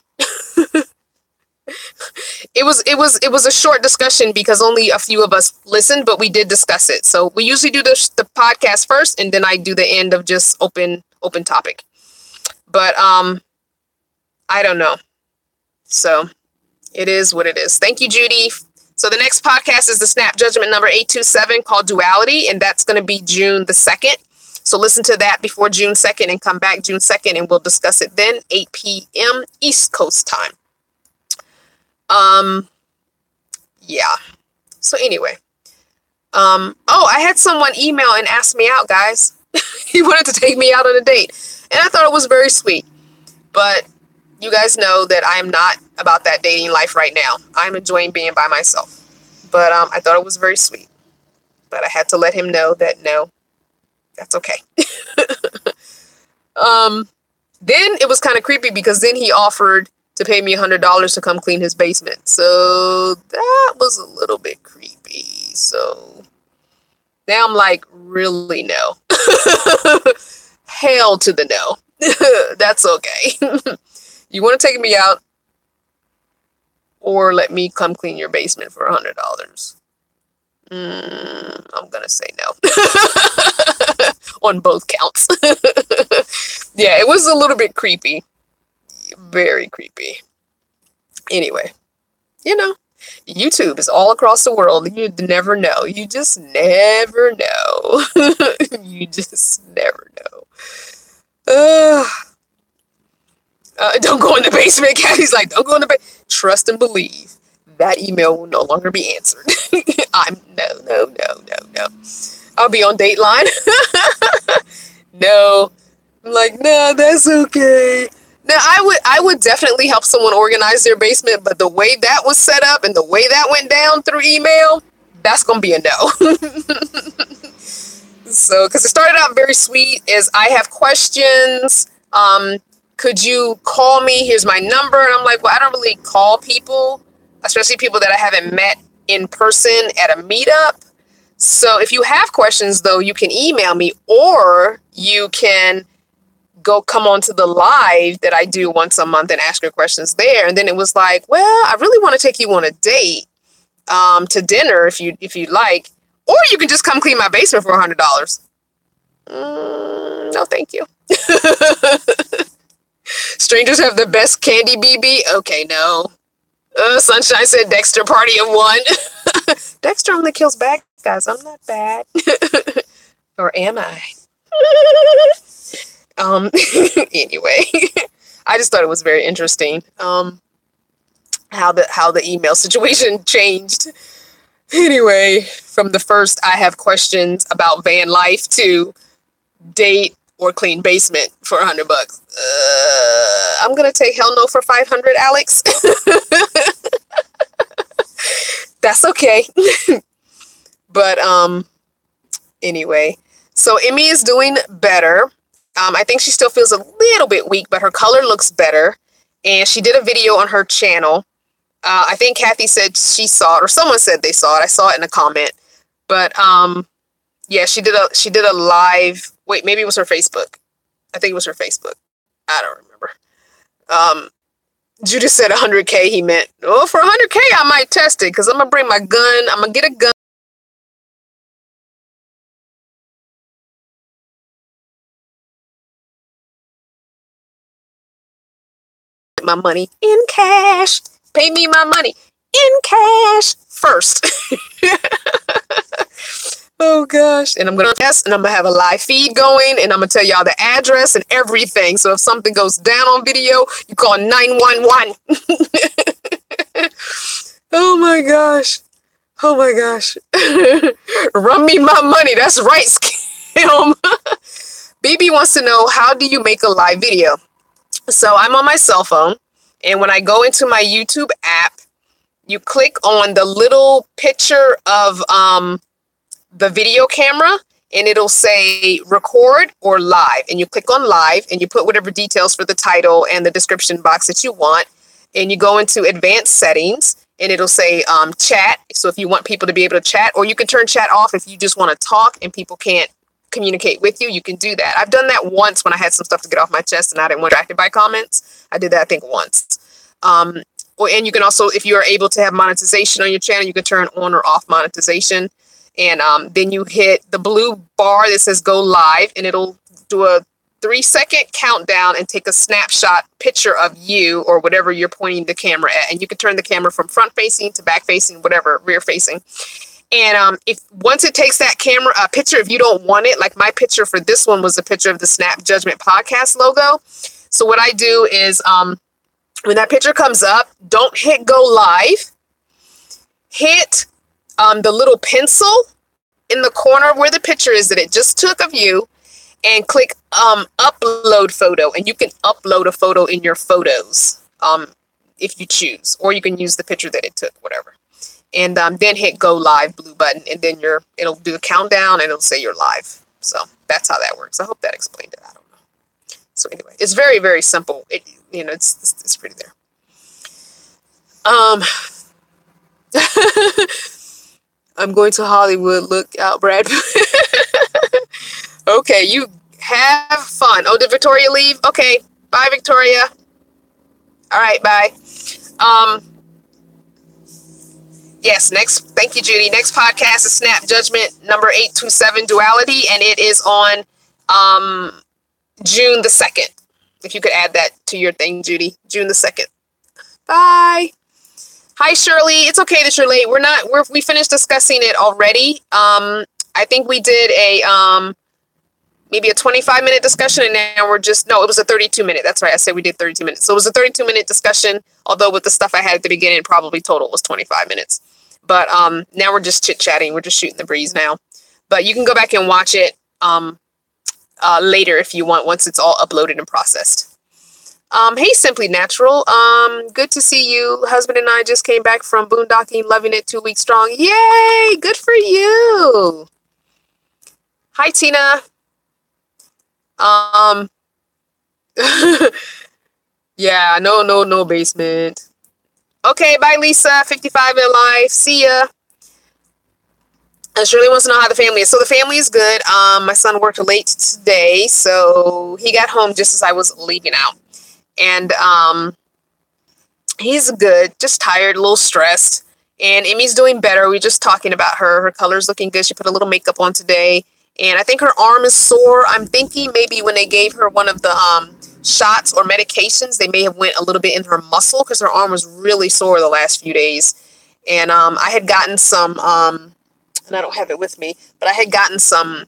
It was a short discussion because only a few of us listened, but we did discuss it. So we usually do the podcast first, and then I do the end of just open topic. But I don't know. So it is what it is. Thank you, Judy. So the next podcast is the Snap Judgment number 827 called Duality, and that's going to be June the 2nd. So listen to that before June 2nd and come back June 2nd, and we'll discuss it then, 8 p.m. East Coast time. Yeah. So anyway, I had someone email and ask me out, guys. He wanted to take me out on a date, and I thought it was very sweet, but you guys know that I am not about that dating life right now. I'm enjoying being by myself. But I thought it was very sweet. But I had to let him know that no, that's okay. Then it was kind of creepy because then he offered to pay me $100 to come clean his basement. So that was a little bit creepy. So now I'm like, really no. Hell to the no. That's okay. You want to take me out or let me come clean your basement for $100? I'm going to say no. On both counts. Yeah, it was a little bit creepy. Very creepy. Anyway, YouTube is all across the world. You never know. You just never know. You just never know. Don't go in the basement. Kathy's like, don't go in the basement. Trust and believe. That email will no longer be answered. No. I'll be on Dateline. No. I'm like, no, that's okay. Now, I would definitely help someone organize their basement, but the way that was set up and the way that went down through email, that's going to be a no. So, because it started out very sweet, is I have questions. Could you call me? Here's my number. And I'm like, well, I don't really call people, especially people that I haven't met in person at a meetup. So if you have questions, though, you can email me, or you can come on to the live that I do once a month and ask your questions there. And then it was like, well, I really want to take you on a date to dinner if you'd like, or you can just come clean my basement for $100. No, thank you. Strangers have the best candy, BB. Okay, no. Sunshine said Dexter party of one. Dexter only kills bad guys. I'm not bad. Or am I? Anyway, I just thought it was very interesting how the email situation changed. Anyway, from the first I have questions about van life to date or clean basement for $100. I'm gonna take hell no for 500, Alex. That's okay. But anyway, so Emmy is doing better. I think she still feels a little bit weak, but her color looks better. And she did a video on her channel. I think Kathy said she saw it, or someone said they saw it. I saw it in a comment. But yeah, she did a live. Wait, maybe it was her Facebook. I think it was her Facebook. I don't remember. Judas said 100K. He meant, oh, for 100K, I might test it because I'm gonna bring my gun. I'm gonna get a gun. My money in cash. Pay me my money in cash first. Oh gosh. And I'm gonna test, and I'm gonna have a live feed going, and I'm gonna tell y'all the address and everything. So if something goes down on video, you call 911. Oh my gosh. Oh my gosh. Run me my money. That's right, Scam. BB wants to know, how do you make a live video? So I'm on my cell phone, and when I go into my YouTube app, you click on the little picture of the video camera, and it'll say record or live, and you click on live, and you put whatever details for the title and the description box that you want, and you go into advanced settings, and it'll say chat. So if you want people to be able to chat, or you can turn chat off if you just want to talk and people can't communicate with you, you can do that. I've done that once when I had some stuff to get off my chest and I didn't want to be distracted by comments. I did that, I think, once. And you can also, if you are able to have monetization on your channel, you can turn on or off monetization. And then you hit the blue bar that says go live, and it'll do a 3-second countdown and take a snapshot picture of you or whatever you're pointing the camera at. And you can turn the camera from front facing to back facing, whatever, rear facing. And if once it takes that camera picture, if you don't want it, like my picture for this one was a picture of the Snap Judgment podcast logo. So what I do is when that picture comes up, don't hit go live. Hit the little pencil in the corner where the picture is that it just took of you, and click upload photo. And you can upload a photo in your photos if you choose, or you can use the picture that it took, whatever. And then hit go live, blue button, and then it'll do a countdown and it'll say you're live. So that's how that works. I hope that explained it. I don't know. So anyway, it's very, very simple. It's pretty there. I'm going to Hollywood. Look out, Brad. Okay, you have fun. Oh, did Victoria leave? Okay, bye, Victoria. All right, bye. Yes, thank you, Judy. Next podcast is Snap Judgment number 827 Duality, and it is on June the 2nd. If you could add that to your thing, Judy. June the 2nd. Bye. Hi, Shirley. It's okay that you're late. We finished discussing it already. I think we did maybe a 25-minute discussion, and now no, it was a 32-minute. That's right. I said we did 32 minutes. So it was a 32-minute discussion, although with the stuff I had at the beginning, probably total was 25 minutes. But now we're just chit-chatting. We're just shooting the breeze now. But you can go back and watch it later if you want, once it's all uploaded and processed. Hey, Simply Natural. Good to see you. Husband and I just came back from boondocking, loving it 2 weeks strong. Yay! Good for you. Hi, Tina. Yeah, no basement. Okay, bye, Lisa. 55 in life. See ya. Shirley wants to know how the family is. So the family is good. My son worked late today, so he got home just as I was leaving out. And he's good, just tired, a little stressed. And Emmy's doing better. We're just talking about her. Her color's looking good. She put a little makeup on today. And I think her arm is sore. I'm thinking maybe when they gave her one of the shots or medications, they may have went a little bit in her muscle because her arm was really sore the last few days. And I had gotten some, and I don't have it with me, but I had gotten some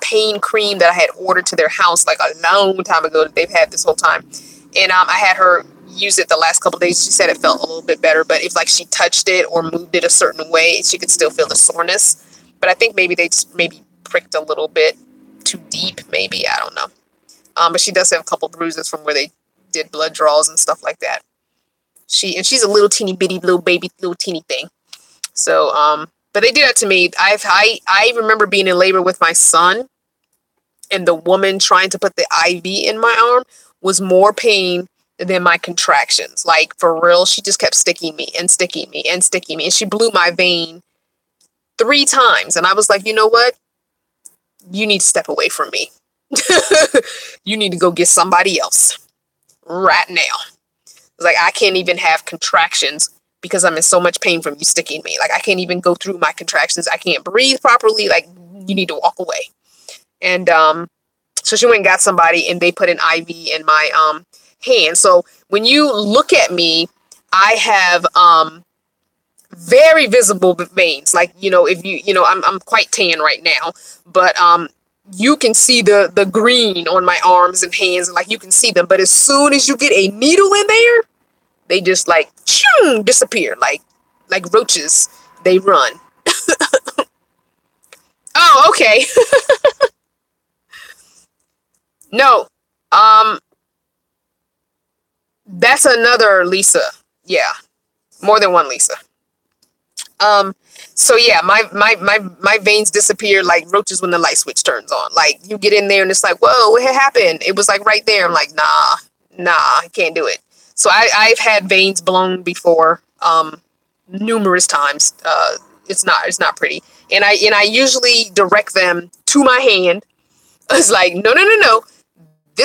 pain cream that I had ordered to their house like a long time ago that they've had this whole time. And I had her use it the last couple of days. She said it felt a little bit better, but if like she touched it or moved it a certain way, she could still feel the soreness. But I think maybe they just pricked a little bit too deep, maybe. I don't know. But she does have a couple bruises from where they did blood draws and stuff like that. She's a little teeny bitty little baby, little teeny thing. So, but they do that to me. I remember being in labor with my son, and the woman trying to put the IV in my arm was more pain than my contractions. Like, for real, she just kept sticking me and sticking me and sticking me. And she blew my vein 3 times. And I was like, you know what? You need to step away from me. You need to go get somebody else right now. Like, I can't even have contractions because I'm in so much pain from you sticking me. Like, I can't even go through my contractions. I can't breathe properly. Like, you need to walk away. And so she went and got somebody, and they put an IV in my hand. So when you look at me, I have very visible veins. Like, if I'm quite tan right now, but you can see the green on my arms and hands, and like you can see them. But as soon as you get a needle in there, they just like disappear, like roaches. They run. Oh, okay. No, that's another Lisa. Yeah, more than one Lisa. So yeah, my veins disappear like roaches when the light switch turns on. Like, you get in there and it's like, whoa, what happened? It was like right there. I'm like, nah, I can't do it. So I've had veins blown before, numerous times. It's not pretty. And I usually direct them to my hand. It's like, no.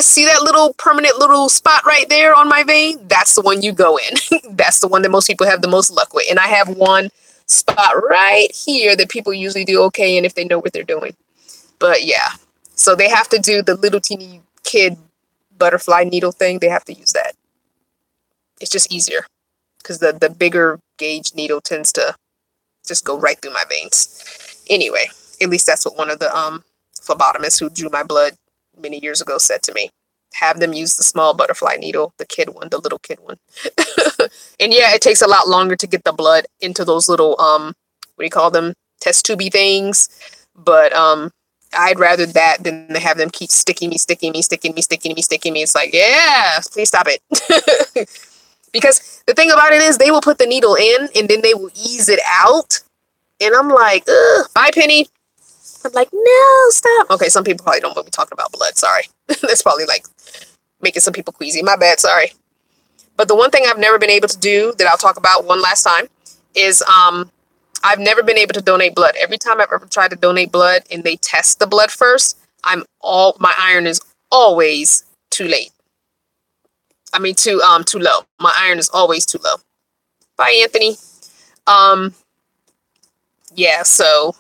See that little permanent little spot right there on my vein? That's the one you go in. That's the one that most people have the most luck with. And I have one spot right here that people usually do okay in if they know what they're doing. But yeah, so they have to do the little teeny kid butterfly needle thing. They have to use that. It's just easier because the bigger gauge needle tends to just go right through my veins. Anyway, at least that's what one of the phlebotomists who drew my blood many years ago said to me. Have them use the small butterfly needle, the little kid one. And yeah, it takes a lot longer to get the blood into those little what do you call them, test tubey things. But I'd rather that than to have them keep sticking me. It's like, yeah, please stop it. Because the thing about it is, they will put the needle in and then they will ease it out, and I'm like, ugh, bye, Penny. I'm like, no, stop. Okay, some people probably don't want me talking about blood. Sorry. That's probably like making some people queasy. My bad, sorry. But the one thing I've never been able to do that I'll talk about one last time is I've never been able to donate blood. Every time I've ever tried to donate blood and they test the blood first, my iron is always too late. I mean, too low. My iron is always too low. Bye, Anthony. Yeah, so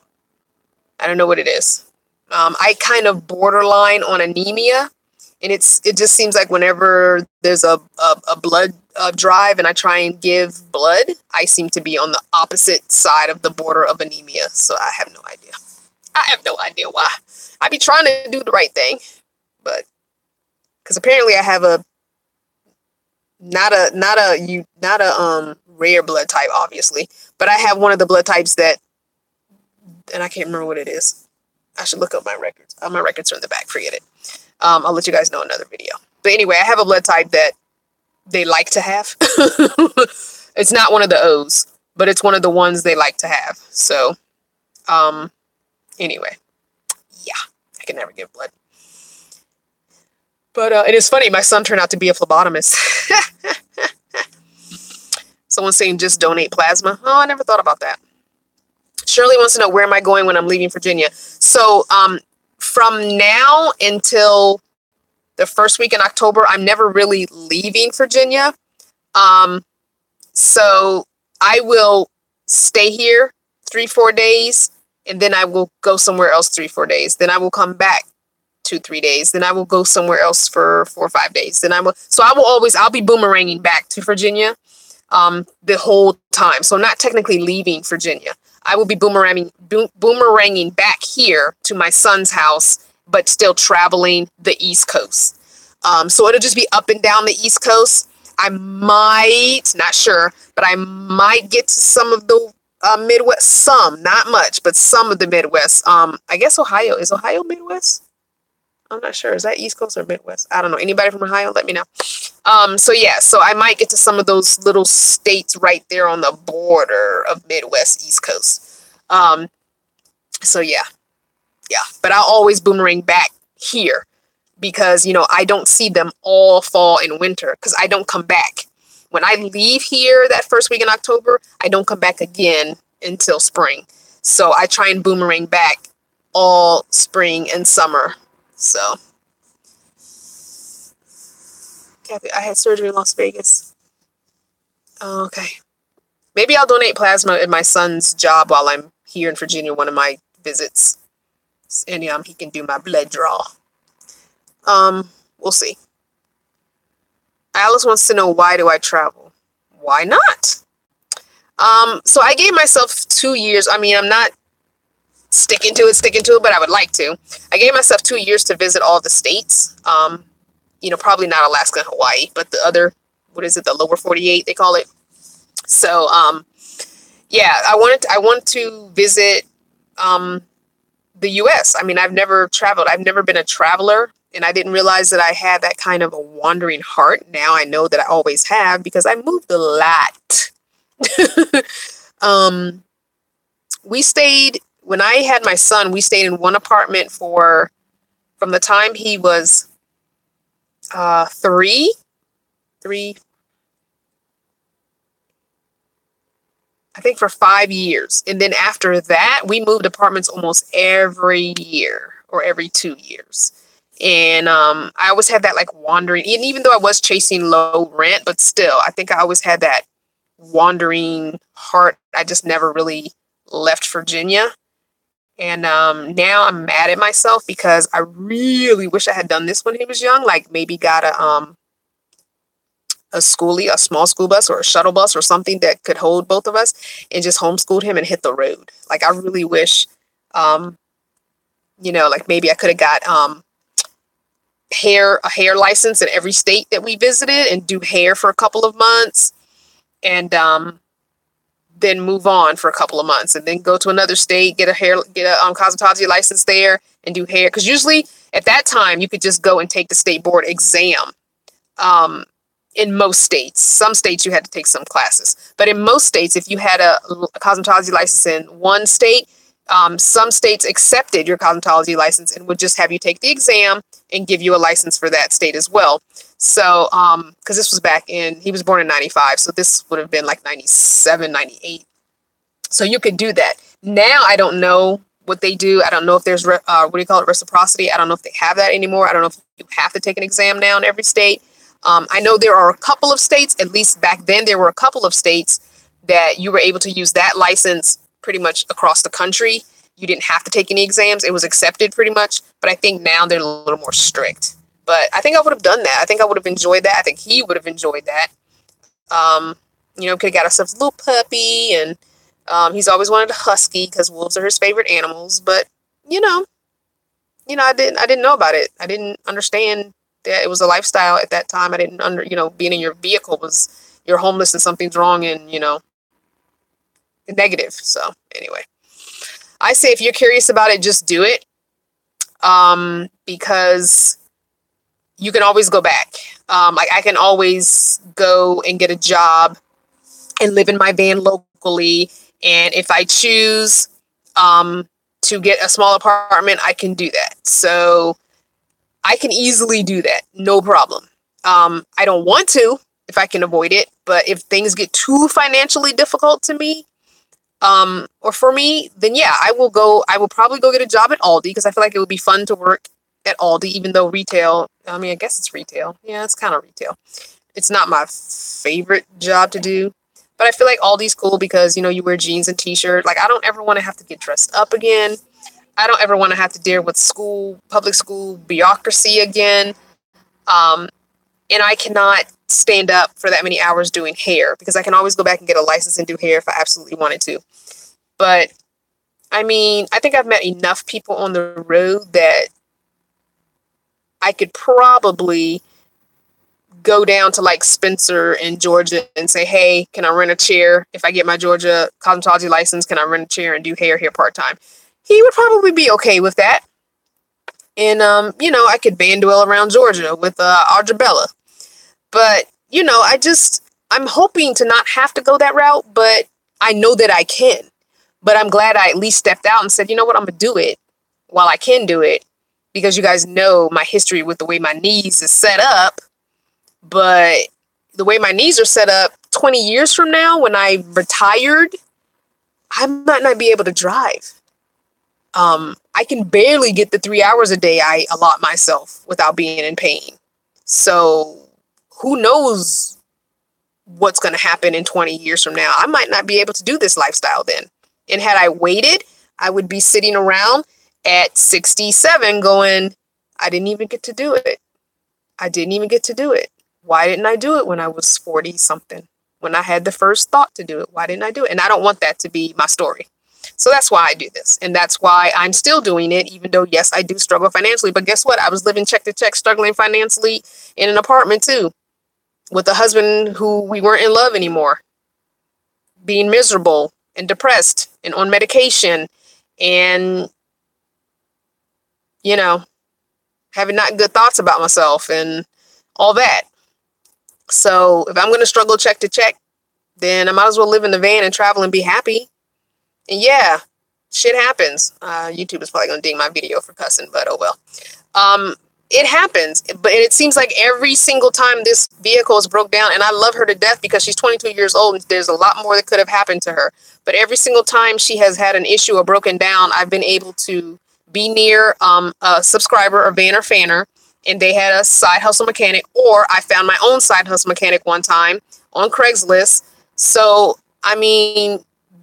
I don't know what it is. I kind of borderline on anemia, And it just seems like whenever there's a blood drive and I try and give blood, I seem to be on the opposite side of the border of anemia. So I have no idea. I have no idea why. I be trying to do the right thing, but because apparently I have a not a rare blood type, obviously, but I have one of the blood types that, and I can't remember what it is. I should look up my records. My records are in the back. Forget it. I'll let you guys know in another video. But anyway, I have a blood type that they like to have. It's not one of the O's, but it's one of the ones they like to have. So, anyway, yeah, I can never give blood. But it is funny. My son turned out to be a phlebotomist. Someone's saying just donate plasma. Oh, I never thought about that. Shirley wants to know, where am I going when I'm leaving Virginia? So from now until the first week in October, I'm never really leaving Virginia. So I will stay here 3-4 days, and then I will go somewhere else 3-4 days. Then I will come back 2-3 days. Then I will go somewhere else for 4 or 5 days. Then I'll be boomeranging back to Virginia the whole time. So I'm not technically leaving Virginia. I will be boomeranging back here to my son's house, but still traveling the East Coast. So it'll just be up and down the East Coast. I might, not sure, but I might get to some of the Midwest. Some, not much, but some of the Midwest. I guess Ohio. Is Ohio Midwest? I'm not sure. Is that East Coast or Midwest? I don't know. Anybody from Ohio? Let me know. So I might get to some of those little states right there on the border of Midwest, East Coast. So yeah. But I'll always boomerang back here because, I don't see them all fall and winter because I don't come back. When I leave here that first week in October, I don't come back again until spring. So I try and boomerang back all spring and summer. So, Kathy, I had surgery in Las Vegas. Oh, okay. Maybe I'll donate plasma at my son's job while I'm here in Virginia, one of my visits. And he can do my blood draw. We'll see. Alice wants to know, why do I travel? Why not? So I gave myself 2 years. I mean, I'm not sticking to it, but I would like to. I gave myself 2 years to visit all the states. Probably not Alaska and Hawaii, but the other, the lower 48, they call it. So, I want to visit, the U.S. I mean, I've never traveled. I've never been a traveler, and I didn't realize that I had that kind of a wandering heart. Now I know that I always have because I moved a lot. We stayed, when I had my son, we stayed in one apartment from the time he was 3, I think for 5 years. And then after that, we moved apartments almost every year or every 2 years. And I always had that like wandering, and even though I was chasing low rent, but still, I think I always had that wandering heart. I just never really left Virginia. And now I'm mad at myself because I really wish I had done this when he was young. Like maybe got a small school bus or a shuttle bus or something that could hold both of us and just homeschooled him and hit the road. Like I really wish, like maybe I could have got a hair license in every state that we visited and do hair for a couple of months and then move on for a couple of months and then go to another state, get a cosmetology license there and do hair. Because usually at that time you could just go and take the state board exam. In most states, some states you had to take some classes, but in most states, if you had a cosmetology license in one state, some states accepted your cosmetology license and would just have you take the exam and give you a license for that state as well. So, because this was he was born in 95, so this would have been like 97, 98. So you could do that. Now I don't know what they do. I don't know if there's reciprocity. I don't know if they have that anymore. I don't know if you have to take an exam now in every state. I know there are a couple of states, at least back then, there were a couple of states that you were able to use that license pretty much across the country. You didn't have to take any exams. It was accepted pretty much. But I think now they're a little more strict. But I think I would have done that. I think I would have enjoyed that. I think he would have enjoyed that. Could have got ourselves a little puppy, and he's always wanted a husky because wolves are his favorite animals. But I didn't know about it. I didn't understand that it was a lifestyle at that time. I didn't being in your vehicle was you're homeless and something's wrong and negative. So anyway, I say if you're curious about it, just do it. Because you can always go back. I can always go and get a job and live in my van locally. And if I choose to get a small apartment, I can do that. So I can easily do that. No problem. I don't want to if I can avoid it. But if things get too financially difficult to me, or for me, then yeah, I will probably go get a job at Aldi because I feel like it would be fun to work at Aldi, even though retail, I guess it's retail. Yeah, it's kind of retail. It's not my favorite job to do, but I feel like Aldi's cool because, you wear jeans and t-shirt. Like, I don't ever want to have to get dressed up again. I don't ever want to have to deal with public school bureaucracy again. And I cannot stand up for that many hours doing hair because I can always go back and get a license and do hair if I absolutely wanted to. But I think I've met enough people on the road that I could probably go down to like Spencer in Georgia and say, hey, can I rent a chair? If I get my Georgia cosmetology license, can I rent a chair and do hair here part-time? He would probably be okay with that. And, I could bandwell around Georgia with Arjabella. But, I'm hoping to not have to go that route, but I know that I can. But I'm glad I at least stepped out and said, you know what, I'm going to do it while I can do it. Because you guys know my history with the way my knees is set up. But the way my knees are set up 20 years from now, when I retired, I might not be able to drive. I can barely get the 3 hours a day I allot myself without being in pain. So who knows what's going to happen in 20 years from now? I might not be able to do this lifestyle then. And had I waited, I would be sitting around at 67 going, I didn't even get to do it. I didn't even get to do it. Why didn't I do it when I was 40 something? When I had the first thought to do it, why didn't I do it? And I don't want that to be my story. So that's why I do this. And that's why I'm still doing it, even though, yes, I do struggle financially. But guess what? I was living check to check, struggling financially in an apartment too, with a husband who we weren't in love anymore, being miserable and depressed and on medication and, having not good thoughts about myself and all that. So if I'm going to struggle check to check, then I might as well live in the van and travel and be happy. And yeah, shit happens. YouTube is probably going to ding my video for cussing, but oh well. It happens. But it seems like every single time this vehicle is broke down, and I love her to death because she's 22 years old and there's a lot more that could have happened to her. But every single time she has had an issue or broken down, I've been able to be near a subscriber or van or fanner, and they had a side hustle mechanic, or I found my own side hustle mechanic one time on Craigslist. So,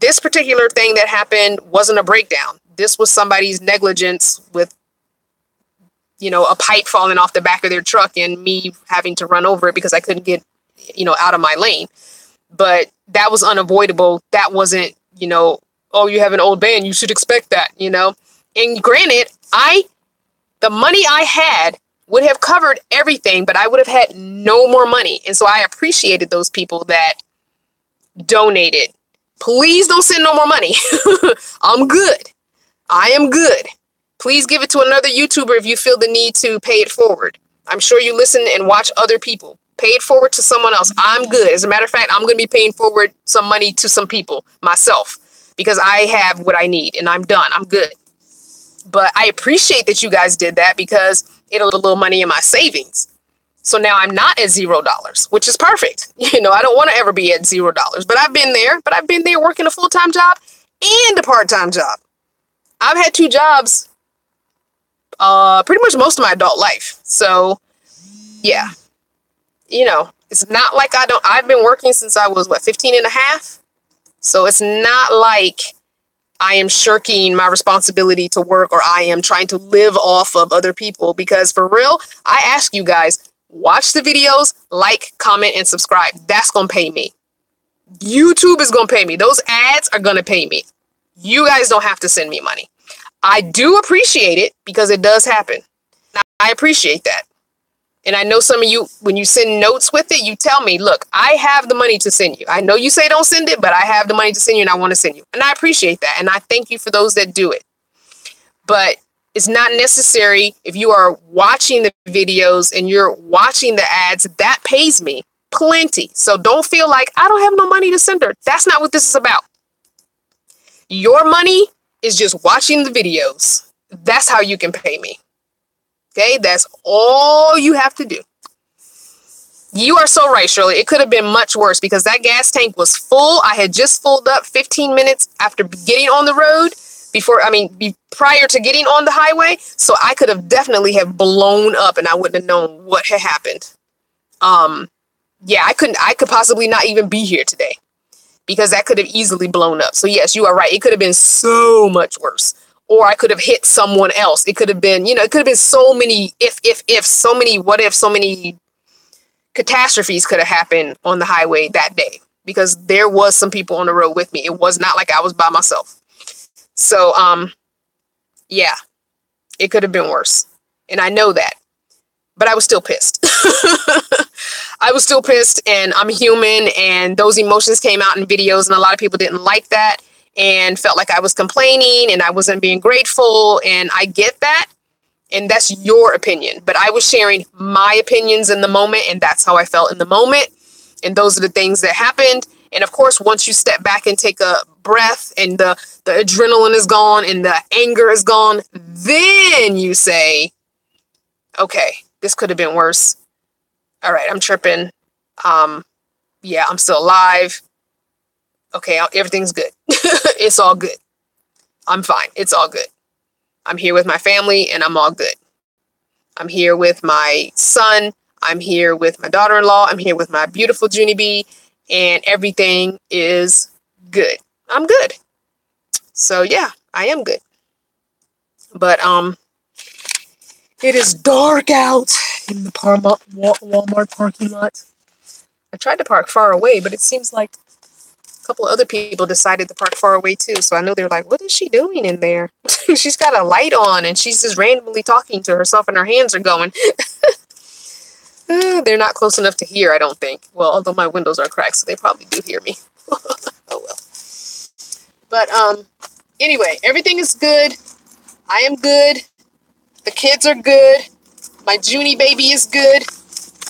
this particular thing that happened wasn't a breakdown. This was somebody's negligence with, a pipe falling off the back of their truck and me having to run over it because I couldn't get, out of my lane. But that was unavoidable. That wasn't, oh, you have an old van, you should expect that, And granted, the money I had would have covered everything, but I would have had no more money. And so I appreciated those people that donated. Please don't send no more money. I'm good. I am good. Please give it to another YouTuber if you feel the need to pay it forward. I'm sure you listen and watch other people. Pay it forward to someone else. I'm good. As a matter of fact, I'm going to be paying forward some money to some people myself because I have what I need and I'm done. I'm good. But I appreciate that you guys did that because it'll put a little money in my savings. So now I'm not at $0, which is perfect. I don't want to ever be at $0, but I've been there working a full-time job and a part-time job. I've had 2 jobs, pretty much most of my adult life. So yeah, it's not like I've been working since I was 15 and a half. So it's not like I am shirking my responsibility to work, or I am trying to live off of other people. Because for real, I ask you guys, watch the videos, like, comment, and subscribe. That's going to pay me. YouTube is going to pay me. Those ads are going to pay me. You guys don't have to send me money. I do appreciate it because it does happen. I appreciate that. And I know some of you, when you send notes with it, you tell me, look, I have the money to send you. I know you say don't send it, but I have the money to send you and I want to send you. And I appreciate that. And I thank you for those that do it. But it's not necessary. If you are watching the videos and you're watching the ads, that pays me plenty. So don't feel like I don't have no money to send her. That's not what this is about. Your money is just watching the videos. That's how you can pay me. Okay, that's all you have to do. You are so right, Shirley. It could have been much worse because that gas tank was full. I had just filled up 15 minutes after getting on the road prior to getting on the highway. So I could have definitely have blown up and I wouldn't have known what had happened. Yeah, I could possibly not even be here today because that could have easily blown up. So yes, you are right. It could have been so much worse. Or I could have hit someone else. It could have been, it could have been so many so many catastrophes could have happened on the highway that day because there was some people on the road with me. It was not like I was by myself. So, yeah, it could have been worse. And I know that, but I was still pissed. I was still pissed and I'm human and those emotions came out in videos and a lot of people didn't like that. And felt like I was complaining and I wasn't being grateful. And I get that. And that's your opinion. But I was sharing my opinions in the moment. And that's how I felt in the moment. And those are the things that happened. And of course, once you step back and take a breath and the adrenaline is gone and the anger is gone, then you say, okay, this could have been worse. All right, I'm tripping. Yeah, I'm still alive. Okay, everything's good. It's all good. I'm fine. It's all good. I'm here with my family and I'm all good. I'm here with my son. I'm here with my daughter-in-law. I'm here with my beautiful Junie Bee and everything is good. I'm good. So yeah, I am good. But it is dark out in the Walmart parking lot. I tried to park far away, but it seems like couple of other people decided to park far away too. So I know they're like, what is she doing in there? She's got a light on and she's just randomly talking to herself and her hands are going. They're not close enough to hear, I don't think. Well, although my windows are cracked, so they probably do hear me. Oh well. But anyway, everything is good. I am good. The kids are good. My Junie baby is good.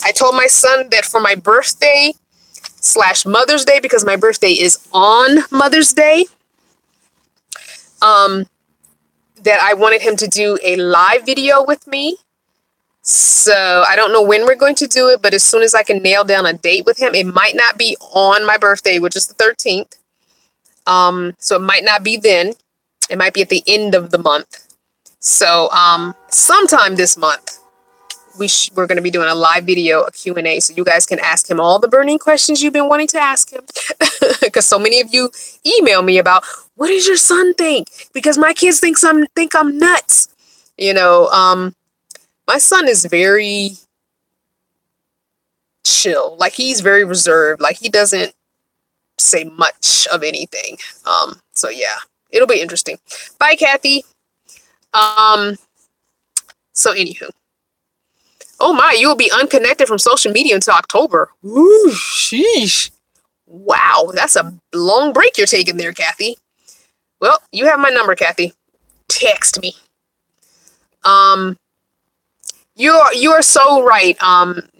I told my son that for my birthday / Mother's Day, because my birthday is on Mother's Day, that I wanted him to do a live video with me. So I don't know when we're going to do it, but as soon as I can nail down a date with him, it might not be on my birthday, which is the 13th. So it might not be then. It might be at the end of the month. So sometime this month, we're going to be doing a live video, a Q&A, so you guys can ask him all the burning questions you've been wanting to ask him. Because so many of you email me about, what does your son think? Because my kids think I'm nuts. My son is very chill. Like, he's very reserved. Like, he doesn't say much of anything. So yeah, it'll be interesting. Bye, Kathy. So anywho. Oh my, you will be unconnected from social media until October. Ooh, sheesh. Wow, that's a long break you're taking there, Kathy. Well, you have my number, Kathy. Text me. You are so right,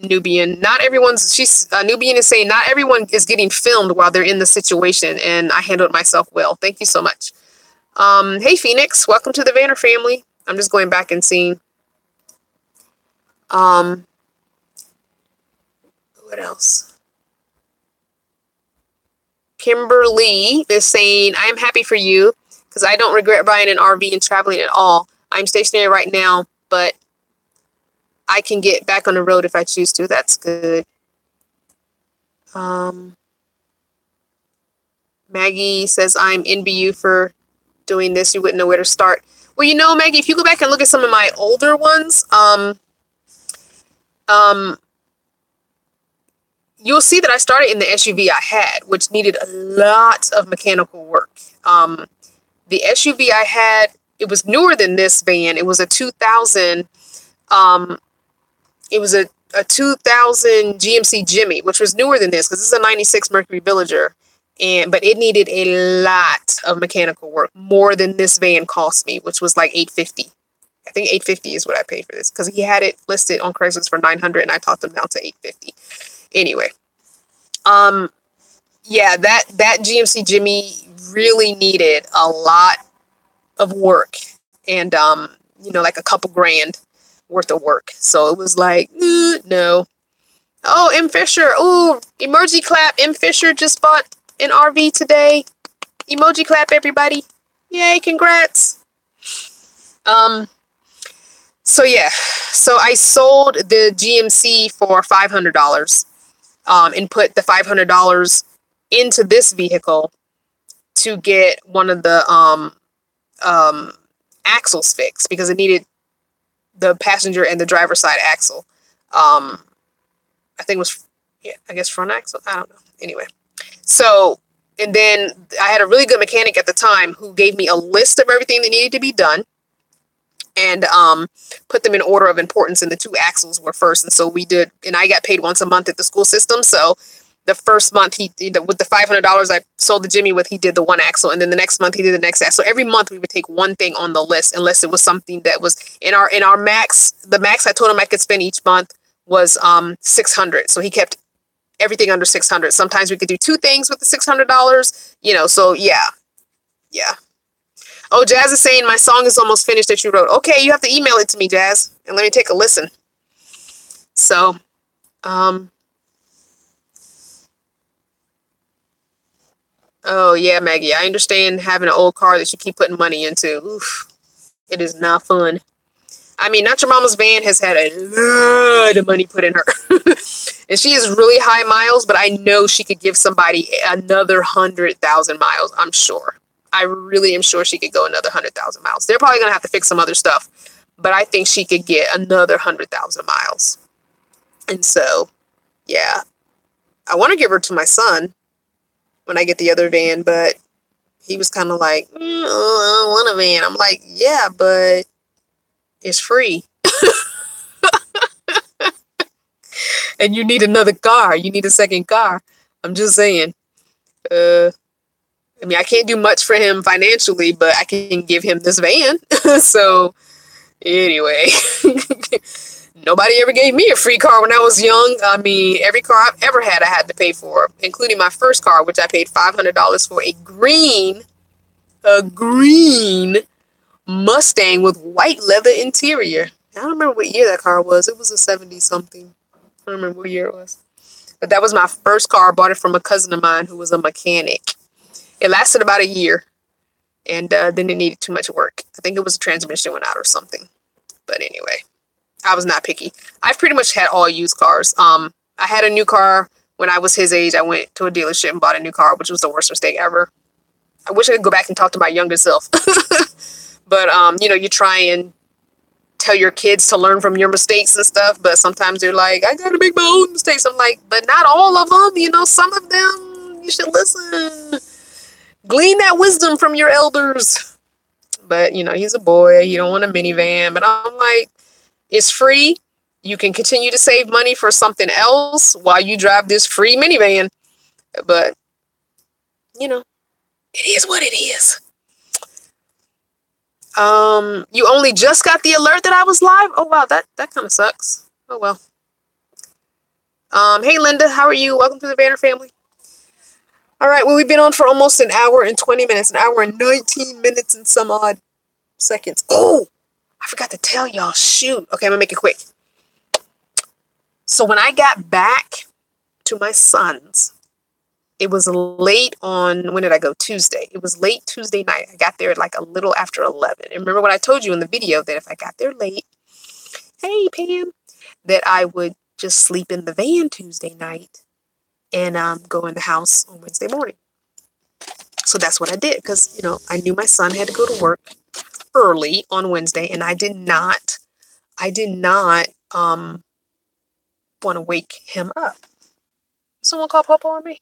Nubian. Nubian is saying not everyone is getting filmed while they're in the situation, and I handled myself well. Thank you so much. Hey, Phoenix, welcome to the Vanner family. I'm just going back and seeing. What else? Kimberly is saying, I am happy for you because I don't regret buying an RV and traveling at all. I'm stationary right now, but I can get back on the road if I choose to. That's good. Maggie says, I'm envy you for doing this, you wouldn't know where to start. Well, Maggie, if you go back and look at some of my older ones, you'll see that I started in the SUV I had, which needed a lot of mechanical work. The SUV I had, it was newer than this van. It was a 2000. It was a 2000 GMC Jimmy, which was newer than this because this is a 96 Mercury Villager. But it needed a lot of mechanical work, more than this van cost me, which was like $850. I think $850 is what I paid for this because he had it listed on Craigslist for $900 and I talked him down to $850. Anyway, yeah, that GMC Jimmy really needed a lot of work and like a couple grand worth of work. So it was like, no. Oh, M. Fisher. Oh, emoji clap. M. Fisher just bought an RV today. Emoji clap, everybody. Yay, congrats. So yeah. So I sold the GMC for $500 and put the $500 into this vehicle to get one of the axles fixed because it needed the passenger and the driver's side axle. I think it was, I guess front axle. I don't know. Anyway, so, and then I had a really good mechanic at the time who gave me a list of everything that needed to be done and put them in order of importance. And the two axles were first. And so we did, and I got paid once a month at the school system. So the first month with the $500 I sold the Jimmy with, he did the one axle. And then the next month he did the next axle. So every month we would take one thing on the list, unless it was something that was in our max. The max I told him I could spend each month was $600. So he kept everything under $600. Sometimes we could do two things with the $600, so yeah. Oh, Jazz is saying my song is almost finished that you wrote. Okay, you have to email it to me, Jazz, and let me take a listen. So, oh yeah, Maggie, I understand having an old car that you keep putting money into. Oof, it is not fun. I mean, Not Your Mama's van has had a lot of money put in her. And she is really high miles, but I know she could give somebody another 100,000 miles, I'm sure. I really am sure she could go another 100,000 miles. They're probably going to have to fix some other stuff, but I think she could get another 100,000 miles. And so, yeah, I want to give her to my son when I get the other van, but he was kind of like, I don't want a van. I'm like, yeah, but it's free. And you need another car. You need a second car. I'm just saying. I mean, I can't do much for him financially, but I can give him this van. So, anyway. Nobody ever gave me a free car when I was young. I mean, every car I've ever had, I had to pay for, including my first car, which I paid $500 for, a green Mustang with white leather interior. I don't remember what year that car was. It was a 70-something. I don't remember what year it was. But that was my first car. I bought it from a cousin of mine who was a mechanic. It lasted about a year. And then it needed too much work. I think it was a transmission went out or something. But anyway, I was not picky. I've pretty much had all used cars. I had a new car when I was his age. I went to a dealership and bought a new car, which was the worst mistake ever. I wish I could go back and talk to my younger self. But, you try and tell your kids to learn from your mistakes and stuff. But sometimes they're like, I got to make my own mistakes. I'm like, but not all of them. Some of them you should listen. Glean that wisdom from your elders. But, he's a boy. He don't want a minivan. But I'm like, it's free. You can continue to save money for something else while you drive this free minivan. But, it is what it is. You only just got the alert that I was live? Oh, wow, that kind of sucks. Oh, well. Hey, Linda, how are you? Welcome to the Banner family. All right, well, we've been on for almost an hour and 20 minutes, an hour and 19 minutes and some odd seconds. Oh, I forgot to tell y'all. Shoot. Okay, I'm going to make it quick. So when I got back to my son's, it was late on, when did I go? Tuesday. It was late Tuesday night. I got there like a little after 11. And remember what I told you in the video that if I got there late, hey, Pam, that I would just sleep in the van Tuesday night and go in the house on Wednesday morning. So that's what I did because, I knew my son had to go to work early on Wednesday, and I did not want to wake him up. Someone call Papa on me?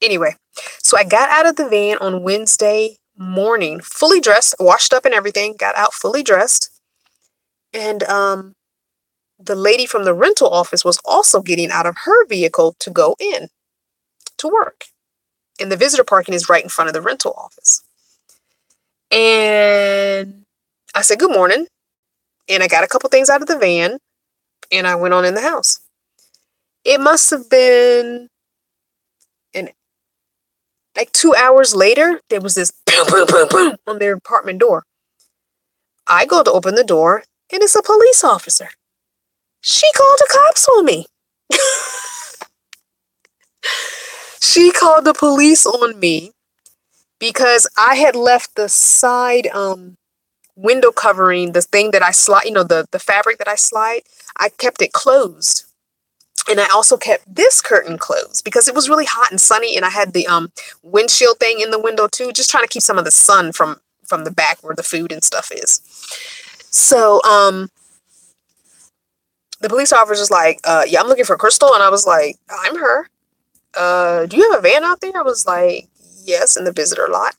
Anyway, so I got out of the van on Wednesday morning, fully dressed, washed up and everything, got out fully dressed. And the lady from the rental office was also getting out of her vehicle to go in to work. And the visitor parking is right in front of the rental office. And I said, good morning. And I got a couple things out of the van and I went on in the house. It must have been like 2 hours later, there was this boom, boom, boom, boom on their apartment door. I go to open the door and it's a police officer. She called the cops on me. She called the police on me because I had left the side window covering, the thing that I slide, the fabric that I slide, I kept it closed. And I also kept this curtain closed because it was really hot and sunny, and I had the windshield thing in the window too, just trying to keep some of the sun from the back where the food and stuff is. So the police officer was like, yeah, I'm looking for Crystal. And I was like, I'm her. Do you have a van out there? I was like, yes, in the visitor lot.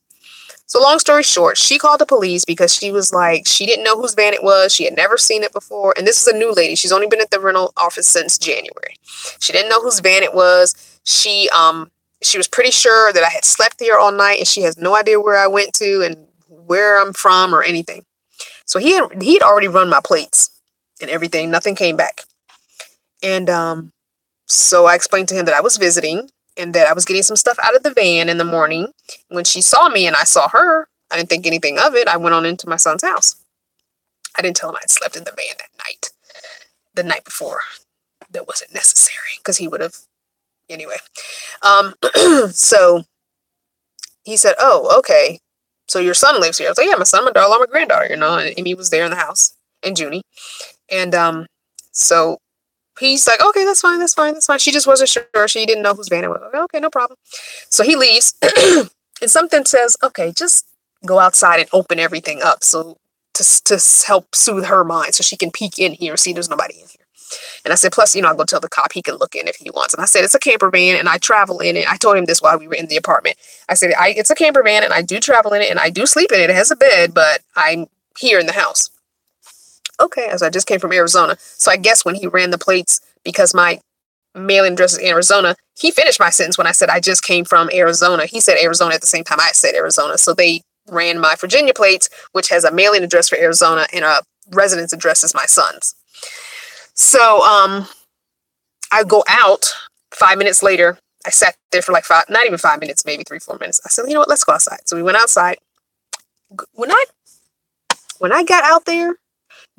So long story short, she called the police because she was like, she didn't know whose van it was. She had never seen it before. And this is a new lady. She's only been at the rental office since January. She didn't know whose van it was. She was pretty sure that I had slept here all night, and she has no idea where I went to and where I'm from or anything. So he'd already run my plates and everything. Nothing came back. And so I explained to him that I was visiting and that I was getting some stuff out of the van in the morning. When she saw me and I saw her, I didn't think anything of it. I went on into my son's house. I didn't tell him I'd slept in the van that night. The night before. That wasn't necessary because he would have. Anyway. So he said, oh, okay. So your son lives here. I was like, yeah, my son, my daughter, my granddaughter, and Amy was there in the house, and Junie. And so he's like, okay, that's fine. She just wasn't sure. She didn't know whose van it was. Okay, no problem. So he leaves, and something says, okay, just go outside and open everything up so to help soothe her mind so she can peek in here, see there's nobody in here. And I said, plus, I'll go tell the cop he can look in if he wants. And I said, it's a camper van and I travel in it. I told him this while we were in the apartment. I said, it's a camper van and I do travel in it and I do sleep in it. It has a bed, but I'm here in the house. Okay, as I just came from Arizona. So I guess when he ran the plates, because my mailing address is in Arizona, he finished my sentence when I said I just came from Arizona. He said Arizona at the same time I said Arizona. So they ran my Virginia plates, which has a mailing address for Arizona and a residence address is my son's. So I go out 5 minutes later. I sat there for like not even 5 minutes, maybe 3-4 minutes. I said, you know what, let's go outside. So we went outside. When I got out there,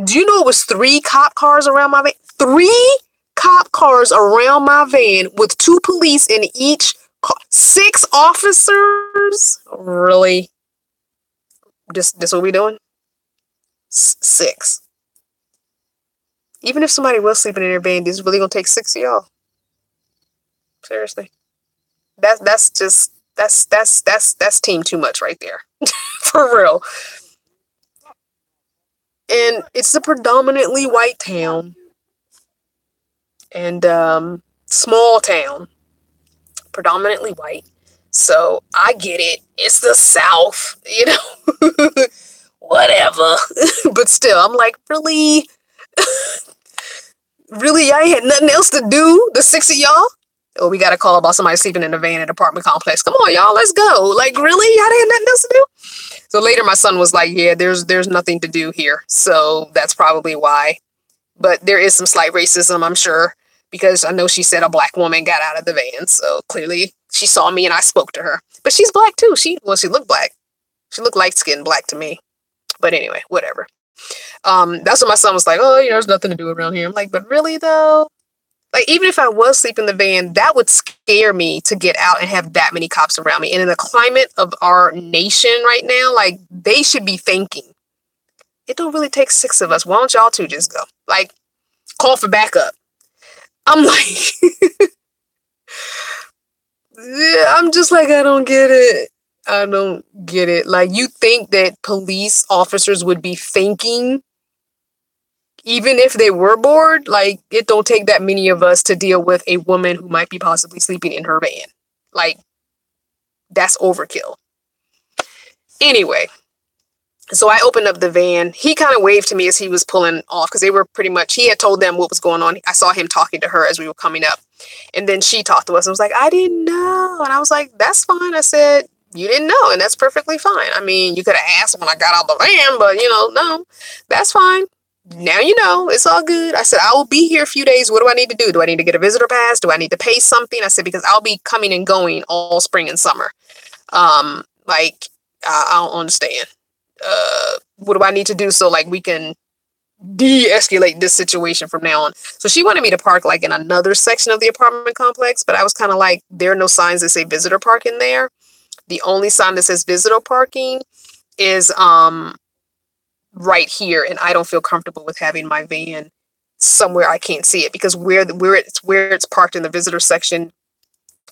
do you know it was 3 cop cars around my van? 3 cop cars around my van with 2 police in each car. 6 officers? Really? This what we doing? 6. Even if somebody was sleeping in their van, this is really gonna take 6 of y'all. Seriously. That's team too much right there. For real. And it's a predominantly white town. And small town. Predominantly white. So I get it. It's the South, Whatever. But still, I'm like, really? Really, I ain't had nothing else to do, the 6 of y'all? Oh, we got a call about somebody sleeping in a van at an apartment complex. Come on, y'all, let's go. Like, really? Y'all had nothing else to do? So later my son was like, yeah, there's nothing to do here. So that's probably why. But there is some slight racism, I'm sure, because I know she said a black woman got out of the van. So clearly she saw me and I spoke to her. But she's black too. She looked black. She looked light-skinned black to me. But anyway, whatever. That's what my son was like, oh, there's nothing to do around here. I'm like, but really though? Like, even if I was sleeping in the van, that would scare me to get out and have that many cops around me. And in the climate of our nation right now, like, they should be thinking, it don't really take 6 of us. Why don't y'all 2 just go? Like, call for backup. I'm like, yeah, I'm just like, I don't get it. I don't get it. Like, you think that police officers would be thinking, even if they were bored, like, it don't take that many of us to deal with a woman who might be possibly sleeping in her van. Like, that's overkill. Anyway, so I opened up the van. He kind of waved to me as he was pulling off because they were pretty much, he had told them what was going on. I saw him talking to her as we were coming up. And then she talked to us and was like, I didn't know. And I was like, that's fine. I said, you didn't know, and that's perfectly fine. I mean, you could have asked when I got out the van, but no, that's fine. Now you know, it's all good. I said, I will be here a few days. What do I need to do? Do I need to get a visitor pass? Do I need to pay something? I said, because I'll be coming and going all spring and summer. Like, I don't understand. What do I need to do so like we can de-escalate this situation from now on? So she wanted me to park like in another section of the apartment complex, but I was kind of like, there are no signs that say visitor park in there. The only sign that says visitor parking is right here, and I don't feel comfortable with having my van somewhere I can't see it, because where it's parked in the visitor section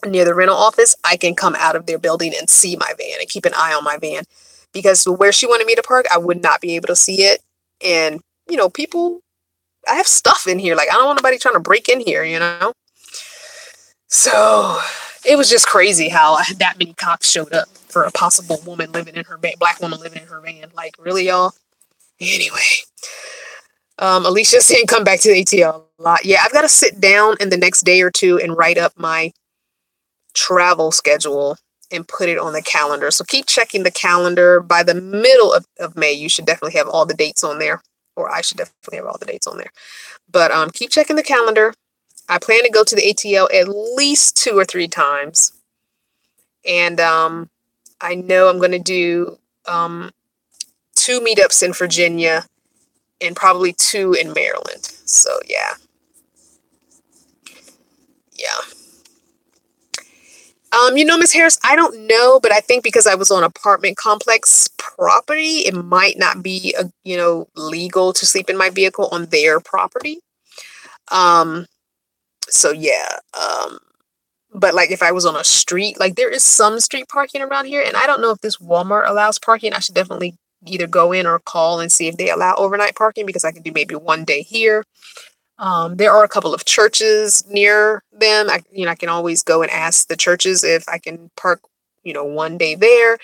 near the rental office, I can come out of their building and see my van and keep an eye on my van. Because where she wanted me to park, I would not be able to see it. And people, I have stuff in here. Like, I don't want nobody trying to break in here. So it was just crazy how that many cops showed up for a possible woman living in her van, black woman living in her van. Like, really, y'all? Anyway, Alicia's saying come back to the ATL a lot. Yeah, I've got to sit down in the next day or two and write up my travel schedule and put it on the calendar. So keep checking the calendar. By the middle of May, you should definitely have all the dates on there. Or I should definitely have all the dates on there. But keep checking the calendar. I plan to go to the ATL at least 2 or 3 times. And I know I'm going to do 2 meetups in Virginia and probably 2 in Maryland. So, yeah. Yeah. Ms. Harris, I don't know, but I think because I was on apartment complex property, it might not be, legal to sleep in my vehicle on their property. So yeah. But like if I was on a street, like there is some street parking around here, and I don't know if this Walmart allows parking. I should definitely either go in or call and see if they allow overnight parking, because I can do maybe one day here. There are a couple of churches near them. I can always go and ask the churches if I can park, one day there.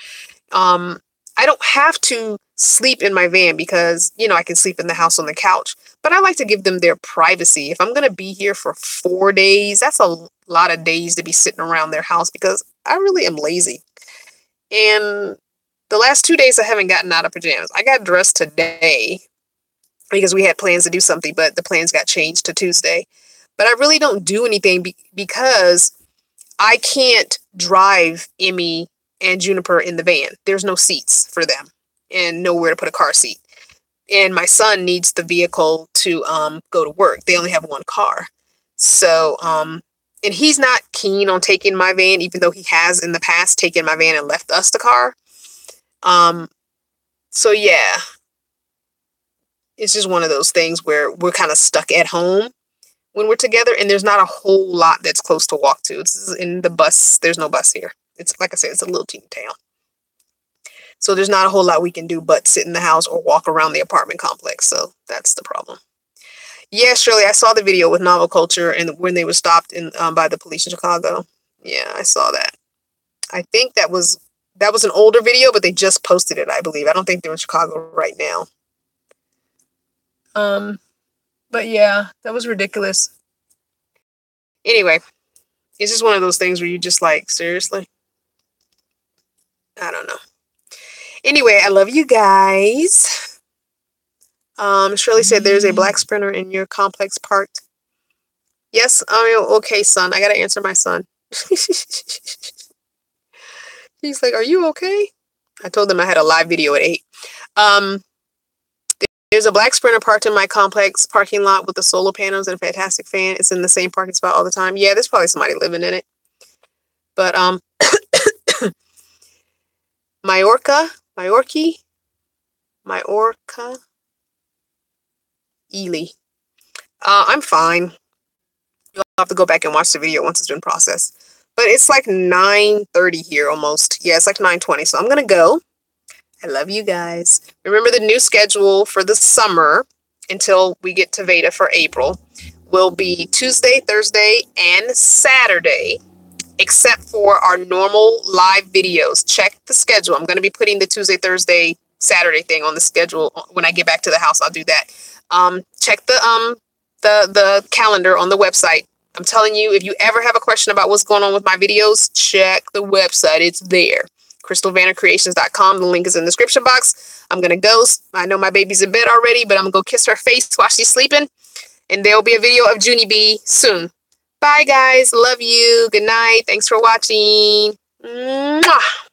I don't have to sleep in my van because, I can sleep in the house on the couch, but I like to give them their privacy. If I'm going to be here for 4 days, that's a lot of days to be sitting around their house, because I really am lazy. And the last 2 days I haven't gotten out of pajamas. I got dressed today because we had plans to do something, but the plans got changed to Tuesday. But I really don't do anything because I can't drive Emmy and Juniper in the van. There's no seats for them and nowhere to put a car seat. And my son needs the vehicle to go to work. They only have one car. So, and he's not keen on taking my van, even though he has in the past taken my van and left us the car. So yeah. It's just one of those things where we're kind of stuck at home when we're together, and there's not a whole lot that's close to walk to. It's in the bus. There's no bus here. It's like I said, it's a little teeny town. So there's not a whole lot we can do but sit in the house or walk around the apartment complex. So that's the problem. Yeah, Shirley, I saw the video with Novel Culture and when they were stopped by the police in Chicago. Yeah, I saw that. I think that was an older video, but they just posted it, I believe. I don't think they're in Chicago right now. But yeah, that was ridiculous. Anyway, it's just one of those things where you just like, seriously? I don't know. Anyway, I love you guys. Shirley said there's a black Sprinter in your complex parked. Yes, okay, son. I gotta answer my son. He's like, are you okay? I told him I had a live video at 8. There's a black Sprinter parked in my complex parking lot with the solar panels and a fantastic fan. It's in the same parking spot all the time. Yeah, there's probably somebody living in it. But Majorca, Ely. I'm fine. You'll have to go back and watch the video once it's been processed. But it's like 9:30 here almost. Yeah, it's like 9:20. So I'm going to go. I love you guys. Remember the new schedule for the summer until we get to Veda for April will be Tuesday, Thursday, and Saturday, except for our normal live videos. Check the schedule. I'm going to be putting the Tuesday, Thursday, Saturday thing on the schedule when I get back to the house. I'll do that. Check the calendar on the website. I'm telling you, if you ever have a question about what's going on with my videos, check the website. It's there. crystalvannercreations.com. The link is in the description box. I'm going to go. I know my baby's in bed already, but I'm going to go kiss her face while she's sleeping. And there will be a video of Junie B soon. Bye, guys. Love you. Good night. Thanks for watching. Mwah.